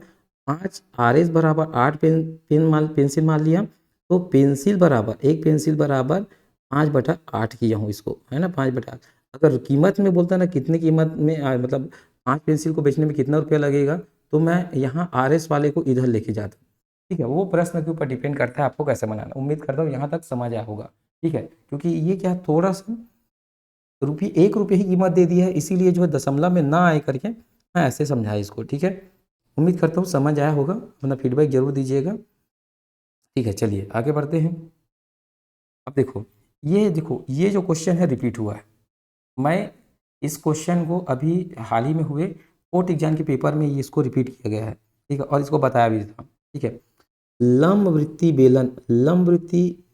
5 RS बराबर 8 पेंसिल मान लिया, तो एक पेंसिल बराबर 5/8 किया हूँ इसको, है ना, 5/8। अगर कीमत में बोलता ना कितनी कीमत में मतलब 5 पेंसिल को बेचने में कितना रुपया लगेगा, तो मैं यहाँ RS वाले को इधर लेके जाता, ठीक है। वो प्रश्न के ऊपर डिपेंड करता है आपको कैसे बनाना। उम्मीद करता हूँ यहाँ तक समझ आया होगा, ठीक है। क्योंकि ये क्या थोड़ा सा 1 रुपये ही कीमत दे दी है, इसीलिए जो है दशमलव में ना आए करके मैं ऐसे समझाया इसको, ठीक है। उम्मीद करता हूँ समझ आया होगा, अपना फीडबैक जरूर दीजिएगा, ठीक है। चलिए आगे बढ़ते हैं। अब देखो ये जो क्वेश्चन है रिपीट हुआ है। मैं इस क्वेश्चन को अभी हाल ही में हुए कोर्ट एग्जाम के पेपर में ये इसको रिपीट किया गया है, ठीक है, और इसको बताया भी था, ठीक है। लंबवृत्ति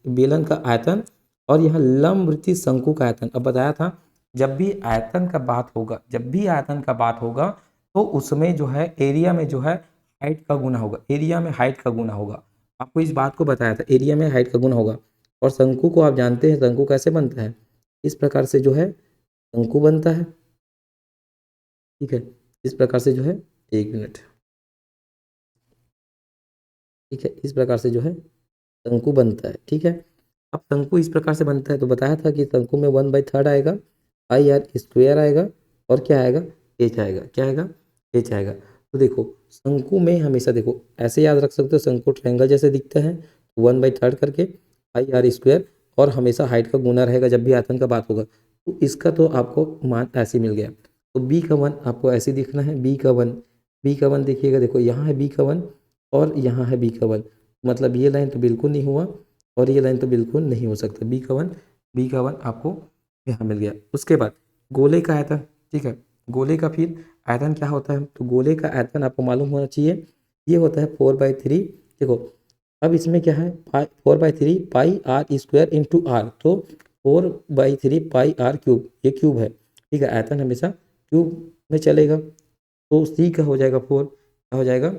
बेलन का आयतन और यह लंबवृत्ति शंकु का आयतन। अब बताया था जब भी आयतन का बात होगा तो उसमें जो है एरिया में जो है हाइट का गुना होगा, एरिया में हाइट का गुना होगा। आपको इस बात को बताया था, एरिया में हाइट का गुना होगा। और शंकु को आप जानते हैं, शंकु कैसे बनता है, इस प्रकार से जो है शंकु बनता है, ठीक है। इस प्रकार से जो है, 1 मिनट, ठीक है, इस प्रकार से जो है शंकु बनता है, ठीक है। अब शंकु इस प्रकार से बनता है, तो बताया था कि शंकु में 1/3 आएगा, IR² आएगा, और क्या आएगा, H आएगा, क्या आएगा, H आएगा। तो देखो शंकु में हमेशा देखो ऐसे याद रख सकते हो, शंकु ट्रायंगल जैसे दिखता है, 1/3 करके IR², और हमेशा हाइट का गुना रहेगा जब भी आयतन का बात होगा। तो इसका तो आपको मान ऐसे मिल गया। तो बी का 1 आपको ऐसे दिखना है, बी का वन देखिएगा, देखो यहाँ है बी का 1 और यहाँ है बी का 1, मतलब ये लाइन तो बिल्कुल नहीं हुआ और ये लाइन तो बिल्कुल नहीं हो सकता। बी का वन आपको यहाँ मिल गया। उसके बाद गोले का आयतन, ठीक है, गोले का फिर आयतन क्या होता है, तो गोले का आयतन आपको मालूम होना चाहिए, ये होता है 4/3। देखो अब इसमें क्या है, 4/3 πr² इंटू आर, तो 4/3 πr³, ये क्यूब है, ठीक है। आयतन हमेशा क्यूब में चलेगा, तो सी का हो जाएगा 4, क्या हो जाएगा,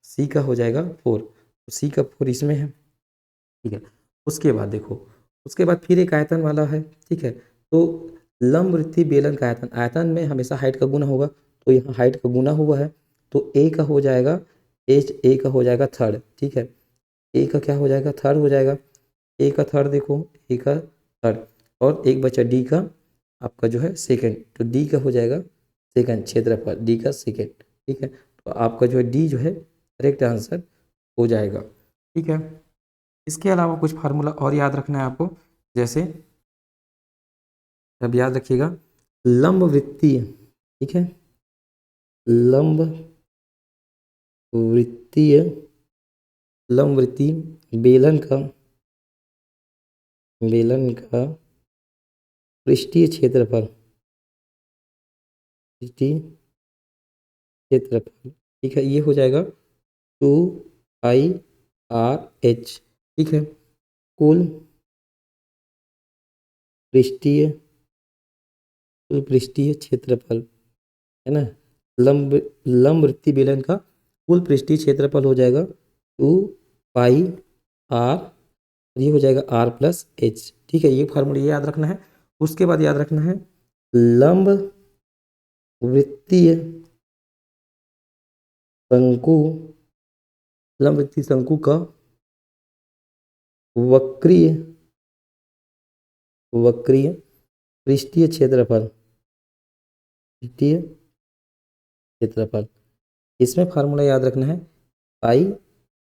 सी का हो जाएगा 4, सी का 4 इसमें है, ठीक है। उसके बाद देखो, उसके बाद फिर एक आयतन वाला है, ठीक है। तो लंबवृत्तीय बेलन का आयतन, आयतन में हमेशा हाइट का गुना होगा, तो यहाँ हाइट का गुना हुआ है, तो ए का हो जाएगा एच, ए का हो जाएगा थर्ड, ठीक है। ए का क्या हो जाएगा, थर्ड हो जाएगा, ए का थर्ड, देखो ए का थर्ड, और एक बचा डी का आपका जो है सेकंड, तो डी का हो जाएगा सेकंड क्षेत्रफल, डी का सेकंड, ठीक है। तो आपका जो है डी जो है करेक्ट आंसर हो जाएगा, ठीक है। इसके अलावा कुछ फार्मूला और याद रखना है आपको, जैसे अब याद रखिएगा लंबवृत्तीय, ठीक है, लंब वृत्तीय लंबवृत्तीय बेलन का पृष्ठीय क्षेत्रफल, ठीक है, ये हो जाएगा 2πRH, ठीक है। कुल पृष्ठीय क्षेत्रफल, है ना, लंबवृत्तीय बेलन का कुल पृष्ठीय क्षेत्रफल हो जाएगा 2πR, ये हो जाएगा R+H, ठीक है। ये फार्मूला याद रखना है। उसके बाद याद रखना है लंब वृत्तीय शंकु लंबवृत्तीय शंकु का वक्रीय पृष्ठीय क्षेत्रफल, क्षेत्रफल। इसमें फार्मूला याद रखना है पाई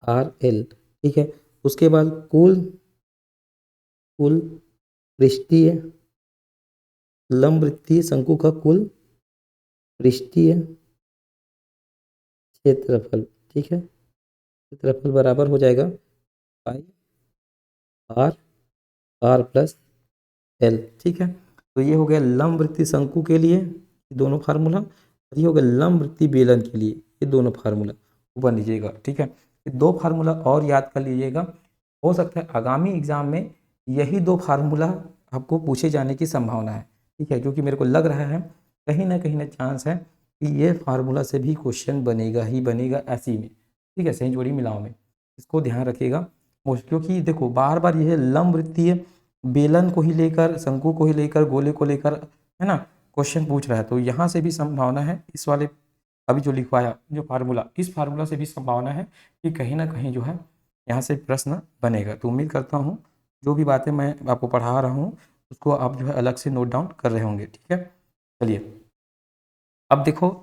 आर एल, ठीक है। उसके बाद कुल कुल पृष्ठीय लंब वृत्तीय शंकु का कुल पृष्ठीय क्षेत्रफल, ठीक है। क्षेत्रफल बराबर हो जाएगा पाई आर आर प्लस एल, ठीक है। तो ये हो गया लंब वृत्तीय शंकु के लिए दोनों फार्मूला, और ये हो गया लंब वृत्तीय बेलन के लिए ये दोनों फार्मूला ऊपर लीजिएगा, ठीक है। ये दो फार्मूला और याद कर लीजिएगा, हो सकता है आगामी एग्जाम में यही दो फार्मूला आपको पूछे जाने की संभावना है, ठीक है। क्योंकि मेरे को लग रहा है कहीं ना चांस है कि ये फार्मूला से भी क्वेश्चन बनेगा ही बनेगा ऐसी में, ठीक है, सही जोड़ी मिलाओ में। इसको ध्यान रखिएगा क्योंकि देखो बार बार यह लंब वृत्तीय बेलन को ही लेकर, शंकु को ही लेकर, गोले को लेकर, है ना, क्वेश्चन पूछ रहा है। तो यहाँ से भी संभावना है इस वाले अभी जो लिखवाया जो फार्मूला, इस फार्मूला से भी संभावना है कि कहीं ना कहीं जो है यहाँ से प्रश्न बनेगा। तो उम्मीद करता हूँ जो भी बातें मैं आपको पढ़ा रहा हूँ उसको आप जो है अलग से नोट डाउन कर रहे होंगे, ठीक है। चलिए अब देखो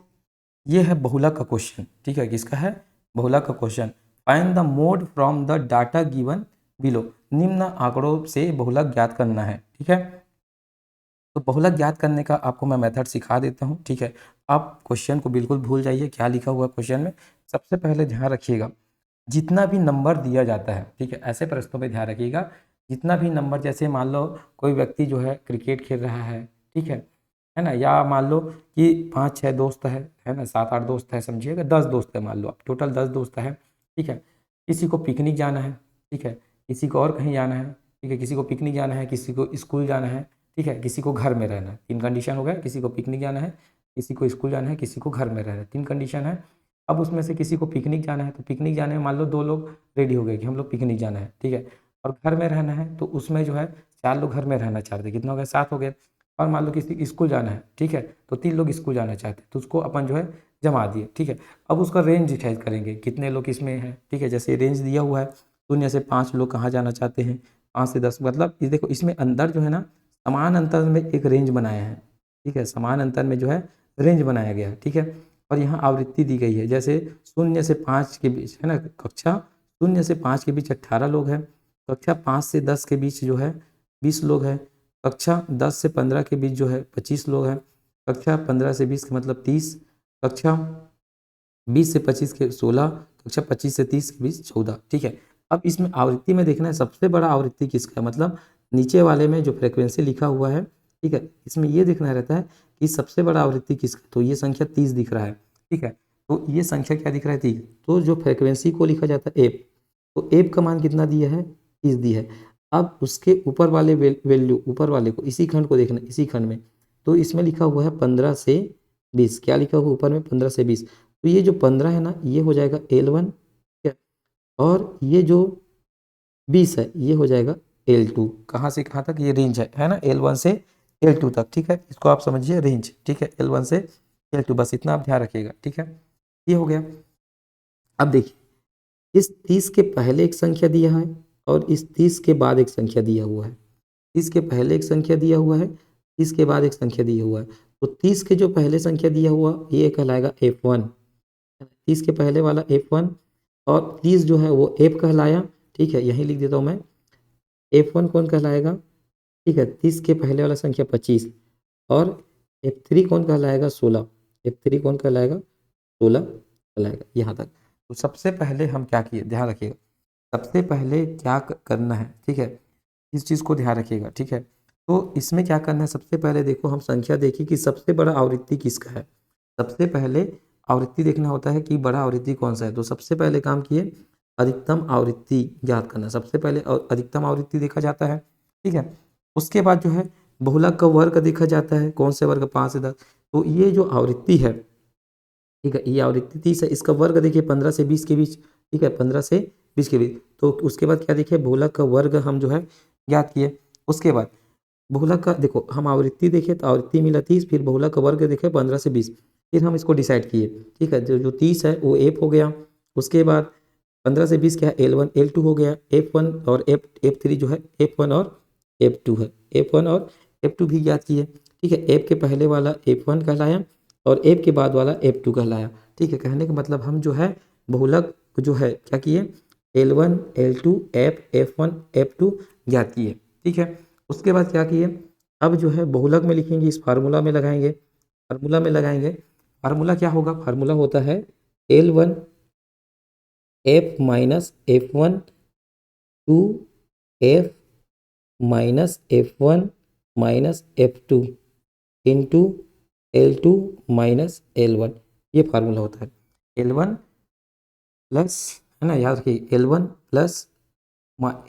ये है बहुलक का क्वेश्चन, ठीक है। किसका है? बहुलक का question. Find the mode from the data given below. निम्न आंकड़ों से बहुलक ज्ञात करना है, ठीक है। तो बहुलक ज्ञात करने का आपको मैं मेथड सिखा देता हूँ, ठीक है। आप क्वेश्चन को बिल्कुल भूल जाइए क्या लिखा हुआ क्वेश्चन में। सबसे पहले ध्यान रखिएगा जितना भी नंबर दिया जाता है, ठीक है, ऐसे प्रश्नों में ध्यान रखिएगा जितना भी नंबर, जैसे मान लो कोई व्यक्ति जो है क्रिकेट खेल रहा है, ठीक है ना, या मान लो कि 5-6 दोस्त है ना, 7-8 दोस्त है, समझिएगा 10 दोस्त है, मान लो आप टोटल 10 दोस्त है, ठीक है। किसी को पिकनिक जाना है, ठीक है, किसी को और कहीं जाना है, ठीक है, किसी को पिकनिक जाना है, किसी को स्कूल जाना है, ठीक है, किसी को घर में रहना है। 3 कंडीशन हो गया, किसी को पिकनिक जाना है, किसी को स्कूल जाना है, किसी को घर में रहना है, 3 कंडीशन है। अब उसमें से किसी को पिकनिक जाना है तो पिकनिक जाने में मान लो 2 लोग रेडी हो गए कि हम लोग पिकनिक जाना है, ठीक है। और घर में रहना है तो उसमें जो है 4 लोग घर में रहना चाहते, कितना हो गया? 7 हो गए। और मान लो किसी स्कूल जाना है, ठीक है, तो 3 लोग स्कूल जाना चाहते हैं तो उसको अपन जो है जमा दिए, ठीक है। अब उसका रेंज डिसाइड करेंगे कितने लोग इसमें हैं, ठीक है। जैसे रेंज दिया हुआ है 0 से 5 लोग कहाँ जाना चाहते हैं, 5 से 10, मतलब ये देखो इसमें अंदर जो है ना समान अंतर में एक रेंज बनाया है, ठीक है, समान अंतर में जो है रेंज बनाया गया है, ठीक है। और यहाँ आवृत्ति दी गई है, जैसे 0 से 5 के बीच है ना, कक्षा 0 से 5 के बीच 18 लोग हैं, कक्षा 5 से 10 के बीच जो है 20 लोग हैं, कक्षा 10 से 15 के बीच जो है 25 लोग हैं, कक्षा 15 से 20 का मतलब 30, कक्षा 20 से 25 के 16, कक्षा 25 से 30 के बीच 14, ठीक है। अब इसमें आवृत्ति में देखना है सबसे बड़ा आवृत्ति किसका है, मतलब नीचे वाले में जो फ्रिक्वेंसी लिखा हुआ है, ठीक है, इसमें ये देखना रहता है कि सबसे बड़ा आवृत्ति किसका, तो ये संख्या 30 दिख रहा है, ठीक है। तो ये संख्या क्या दिख रहा है? 30। तो जो फ्रिक्वेंसी को लिखा जाता है एफ, तो एफ का मान कितना दिया है? 30 दिया है। अब उसके ऊपर वाले वैल्यू, ऊपर वाले को, इसी खंड को देखना, इसी खंड में, तो इसमें लिखा हुआ है 15 से 20, क्या लिखा हुआ ऊपर में? 15 से 20। तो ये जो 15 है ना ये हो जाएगा L1, ठीक है, और ये जो 20 है ये हो जाएगा L2। कहाँ से कहाँ तक? ये रेंज है ना, L1 से L2 तक, ठीक है। इसको आप समझिए रेंज, ठीक है, L1 से L2, बस इतना आप ध्यान रखिएगा, ठीक है। ये हो गया। अब देखिए इस 30 के पहले एक संख्या दिया है और इस 30 के बाद एक संख्या दिया हुआ है। 30 के पहले एक संख्या दिया हुआ है, 30 के बाद एक संख्या दिया हुआ है। तो 30 के जो पहले संख्या दिया हुआ ये कहलाएगा F1, 30 के पहले वाला F1, और 30 जो है वो F कहलाया, ठीक है, यहीं लिख देता हूँ मैं। F1 कौन कहलाएगा? ठीक है, 30 के पहले वाला संख्या 25, और F3 कौन कहलाएगा? 16। F3 कौन कहलाएगा? 16 कहलाएगा, यहाँ तक। तो सबसे पहले हम क्या किए, ध्यान रखिएगा, सबसे पहले क्या करना है, ठीक है, इस चीज़ को ध्यान रखिएगा, ठीक है। तो इसमें क्या करना है, सबसे पहले देखो हम संख्या देखिए कि सबसे बड़ा आवृत्ति किसका है। सबसे पहले आवृत्ति देखना होता है कि बड़ा आवृत्ति कौन सा है। तो सबसे पहले काम किए अधिकतम आवृत्ति ज्ञात करना, सबसे पहले अधिकतम आवृत्ति देखा जाता है, ठीक है। उसके बाद जो है बहुलक का वर्ग देखा जाता है, कौन से वर्ग? 5 से 10। तो ये जो आवृत्ति है, ठीक है, ये आवृत्ति 30 है, इसका वर्ग देखिए 15 से 20 के बीच, ठीक है, 15 से 20 के बीच। तो उसके बाद क्या देखिए, बहुलक का वर्ग हम जो है ज्ञात किए। उसके बाद बहुलक का देखो हम आवृत्ति देखे तो आवृत्ति मिला 30, फिर बहुलक का वर्ग देखे 15 से 20, फिर हम इसको डिसाइड किए, ठीक है। जो 30 है वो एफ हो गया। उसके बाद 15 से 20 क्या है? L1 L2 हो गया। F1 और F3 जो है F1 और F2 है, F1 और F2 भी ज्ञात किए, ठीक है। F के पहले वाला F1 कहलाया, और एफ के बाद वाला F2 कहलाया। ठीक है, कहने का मतलब हम जो है बहुलक जो है क्या किए, L1 L2 F1 F2 ज्ञात किए। ठीक है, उसके बाद क्या किए, अब जो है बहुलक में लिखेंगे, इस फार्मूला में लगाएंगे। फार्मूला में लगाएंगे, फार्मूला क्या होगा, फार्मूला होता है L1 F minus F1 two F minus F1 minus F2 into L2 minus L1। ये फार्मूला होता है। L1 प्लस, है ना, याद रखिए L1 plus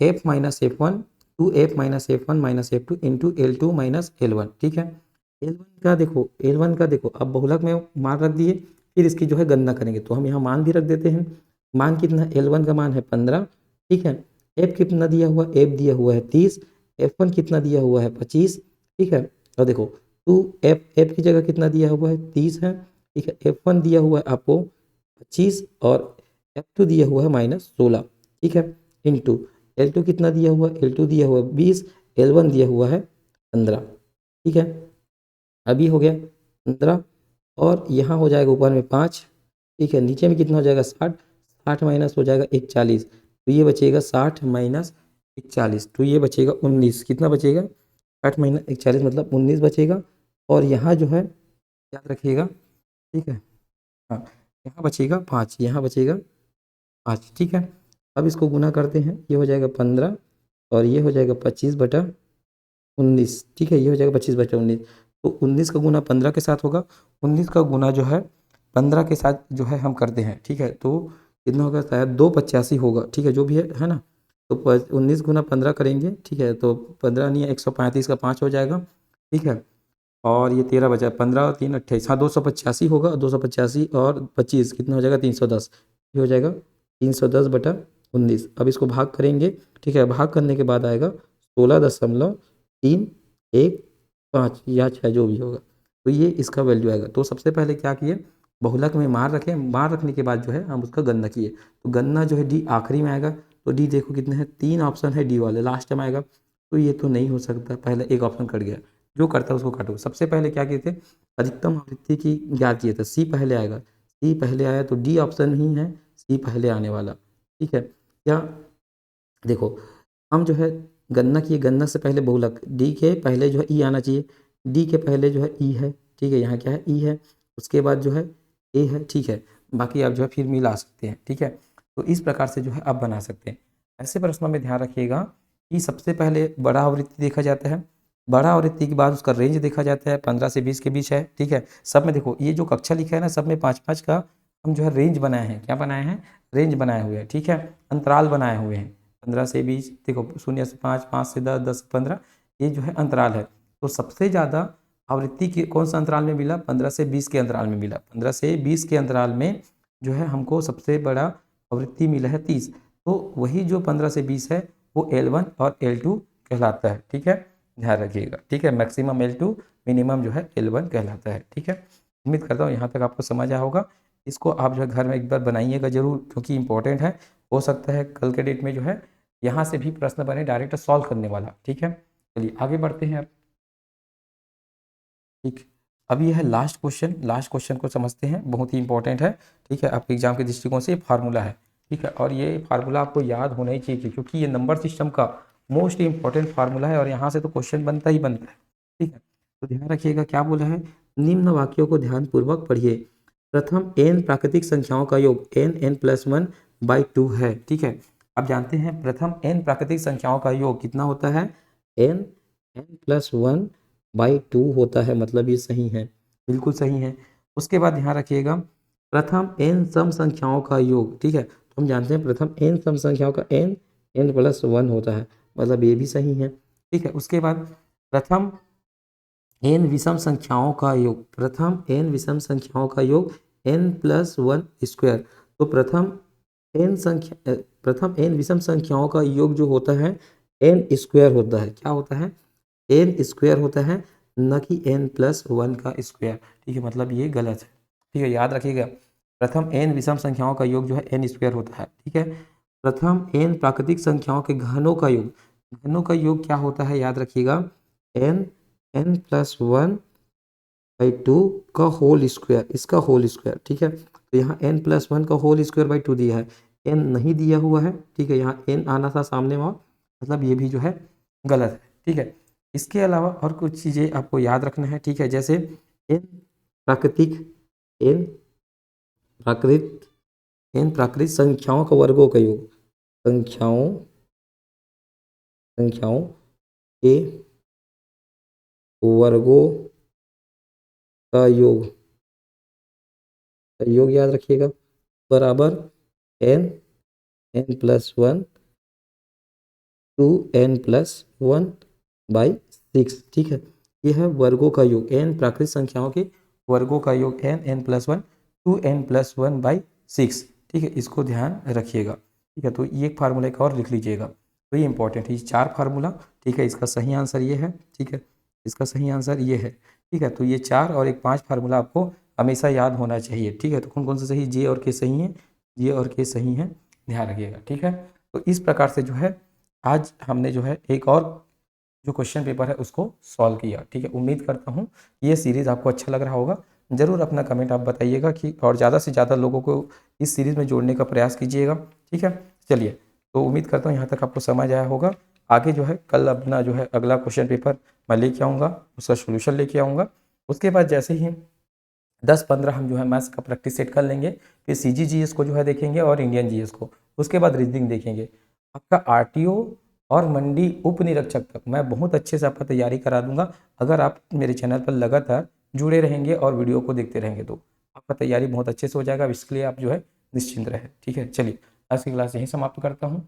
F minus F1 two F minus F1 minus F2 into L2 minus L1। ठीक है, L1 का देखो अब बहुलक में मान रख दिए, फिर इसकी जो है गणना करेंगे तो हम यहाँ मान भी रख देते हैं। मान कितना, L1 का मान है 15। ठीक है, F कितना दिया हुआ, F दिया हुआ है 30, F1 कितना दिया हुआ है 25। ठीक है, और देखो 2F की जगह कितना दिया हुआ है 30 है। ठीक है, F1 दिया हुआ है आपको 25 और F2 दिया हुआ है -16। ठीक है, इंटू L2 कितना दिया हुआ है, L2 दिया हुआ है 20, L1 दिया हुआ है 15। ठीक है, अभी हो गया 15 और यहाँ हो जाएगा ऊपर में 5। ठीक है, नीचे में कितना हो जाएगा 60, 60 माइनस हो जाएगा 41, तो ये बचेगा 60 माइनस 41, तो ये बचेगा 19। कितना बचेगा, 60 माइनस 41 मतलब 19 बचेगा। और यहाँ जो है याद रखिएगा, ठीक है, हाँ, यहाँ बचेगा 5, यहाँ बचेगा 5। ठीक है, अब इसको गुना करते हैं, ये हो जाएगा 15 और ये हो जाएगा 25/19। ठीक है, ये हो जाएगा 25/19, तो 19 का गुना 15 के साथ होगा। 19 का गुना जो है 15 के साथ जो है हम करते हैं। ठीक है, तो कितना होगा, शायद 285 होगा। ठीक है, जो भी है ना, तो 19 गुना 15 करेंगे। ठीक है, तो 15 नहीं है 135 का 5 हो जाएगा। ठीक है, और ये 13 बचा, 15 और 3 28, हाँ 285 होगा। 285 और 25 कितना हो जाएगा 310, ये हो जाएगा 310/19। अब इसको भाग करेंगे। ठीक है, भाग करने के बाद आएगा 16.315 या 6 जो भी होगा, तो ये इसका वैल्यू आएगा। तो सबसे पहले क्या किए, बहुलक में मान रखे, मान रखने के बाद जो है हम उसका गणना किए। तो गणना जो है डी आखिरी में आएगा, तो डी देखो कितने हैं, 3 ऑप्शन है डी वाले लास्ट में आएगा, तो ये तो नहीं हो सकता, पहले एक ऑप्शन कट गया। जो करता है उसको काटो। सबसे पहले क्या किए थे, अधिकतम आवृत्ति की ज्ञात किए थे, सी पहले आएगा। सी पहले आया तो डी ऑप्शन ही है सी पहले आने वाला। ठीक है, क्या देखो, हम जो है गणना किए, गणना से पहले बहुलक, डी के पहले जो है ई आना चाहिए, डी के पहले जो है ई है। ठीक है, यहाँ क्या है ई है, उसके बाद जो है ए है। ठीक है, बाकी आप जो है फिर मिला सकते हैं। ठीक है, तो इस प्रकार से जो है आप बना सकते हैं। ऐसे प्रश्नों में ध्यान रखिएगा कि सबसे पहले बड़ा आवृत्ति देखा जाता है, बड़ा आवृत्ति के बाद उसका रेंज देखा जाता है, 15 से 20 के बीच है। ठीक है, सब में देखो ये जो कक्षा लिखा है ना, सब में 5-5 का हम जो है रेंज बनाए हैं। क्या बनाए हैं, रेंज बनाए हुए हैं। ठीक है, अंतराल बनाए हुए हैं, 15 से 20, देखो 0 से 5, 5 से 10, 10 से 15, ये जो है अंतराल है। तो सबसे ज़्यादा आवृत्ति की कौन सा अंतराल में मिला, 15 से 20 के अंतराल में मिला। 15 से 20 के अंतराल में जो है हमको सबसे बड़ा आवृत्ति मिला है 30, तो वही जो 15 से 20 है वो L1 और L2 कहलाता है। ठीक है, ध्यान रखिएगा। ठीक है, मैक्सिमम L2, मिनिमम जो है L1 कहलाता है। ठीक है, उम्मीद करता हूँ यहाँ तक आपको समझ आया होगा। इसको आप जो है घर में एक बार बनाइएगा जरूर, क्योंकि इंपॉर्टेंट है। हो सकता है कल के डेट में जो है यहाँ से भी प्रश्न बने डायरेक्ट सॉल्व करने वाला। ठीक है, चलिए आगे बढ़ते हैं अब। ठीक, अब ये है लास्ट क्वेश्चन। लास्ट क्वेश्चन को समझते हैं, बहुत ही इंपॉर्टेंट है। ठीक है, आपके एग्जाम के दृष्टिकोण से ये फार्मूला है। ठीक है, और ये फार्मूला आपको याद होना ही चाहिए, क्योंकि ये नंबर सिस्टम का मोस्ट इंपॉर्टेंट फार्मूला है और यहाँ से तो क्वेश्चन बनता ही बनता है। ठीक है, तो ध्यान रखिएगा क्या बोला है, निम्न वाक्यों को ध्यानपूर्वक पढ़िए। प्रथम n प्राकृतिक संख्याओं का योग n+1/2 है। ठीक है, आप जानते हैं प्रथम n प्राकृतिक संख्याओं का योग कितना होता है, n+1/2 होता है, मतलब ये सही है, बिल्कुल सही है। उसके बाद ध्यान रखिएगा प्रथम n सम संख्याओं का योग। ठीक है, तो हम जानते हैं प्रथम n सम संख्याओं का n+1 होता है, मतलब ये भी सही है। ठीक है, उसके बाद प्रथम n विषम संख्याओं का योग, प्रथम n विषम संख्याओं का योग n+1²। तो प्रथम n विषम संख्याओं का योग जो होता है n² होता है। क्या होता है, n² होता है, न कि n+1 का स्क्वायर। ठीक है, मतलब ये गलत है। ठीक है, याद रखिएगा प्रथम n विषम संख्याओं का योग जो है n² होता है। ठीक है, प्रथम n प्राकृतिक संख्याओं के घनों का योग, घनों का योग क्या होता है, याद रखिएगा n+1 बाई 2 का होल स्क्वायर, इसका होल स्क्वायर, ठीक है। तो यहाँ n+1 का होल स्क्वायर बाई 2 दिया है, n नहीं दिया हुआ है, ठीक है। यहाँ n आना था सामने में, मतलब ये भी जो है गलत है, ठीक है। इसके अलावा और कुछ चीज़ें आपको याद रखना है, ठीक है। जैसे n प्राकृतिक n प्राकृतिक संख्याओं का वर्गों का योग, संख्याओं के वर्गों का योग याद रखिएगा, बराबर n+1 2n+1 बाई 6, ठीक है। ये है वर्गों का योग, n प्राकृतिक संख्याओं के वर्गों का योग n+1 2n+1 बाई 6, ठीक है। इसको ध्यान रखिएगा, ठीक है। तो ये एक फार्मूला एक और लिख लीजिएगा, तो ये इंपॉर्टेंट है, ये 4 फार्मूला, ठीक है। इसका सही आंसर ये है, ठीक है। इसका सही आंसर ये है, ठीक है। तो ये 4 और एक 5 फार्मूला आपको हमेशा याद होना चाहिए, ठीक है। तो कौन कौन से सही, जे और के सही हैं, जे और के सही हैं, ध्यान रखिएगा, ठीक है। तो इस प्रकार से जो है आज हमने जो है एक और जो क्वेश्चन पेपर है उसको सॉल्व किया, ठीक है। उम्मीद करता हूँ ये सीरीज़ आपको अच्छा लग रहा होगा। ज़रूर अपना कमेंट आप बताइएगा कि और ज़्यादा से ज़्यादा लोगों को इस सीरीज़ में जोड़ने का प्रयास कीजिएगा, ठीक है। चलिए, तो उम्मीद करता हूँ यहाँ तक आपको समझ आया होगा। आगे जो है कल अपना जो है अगला क्वेश्चन पेपर मैं लेके आऊँगा, उसका सोल्यूशन लेके आऊँगा। उसके बाद जैसे ही 10-15 हम जो है मैथ्स का प्रैक्टिस सेट कर लेंगे, फिर CGGS को जो है देखेंगे और इंडियन GS को, उसके बाद रीजनिंग देखेंगे। आपका RTO और मंडी उप निरीक्षक तक मैं बहुत अच्छे से आपका तैयारी करा दूंगा, अगर आप मेरे चैनल पर लगातार जुड़े रहेंगे और वीडियो को देखते रहेंगे तो आपका तैयारी बहुत अच्छे से हो जाएगा। इसके लिए आप जो है निश्चिंत रहे, ठीक है। चलिए आज की क्लास यहीं समाप्त करता हूँ।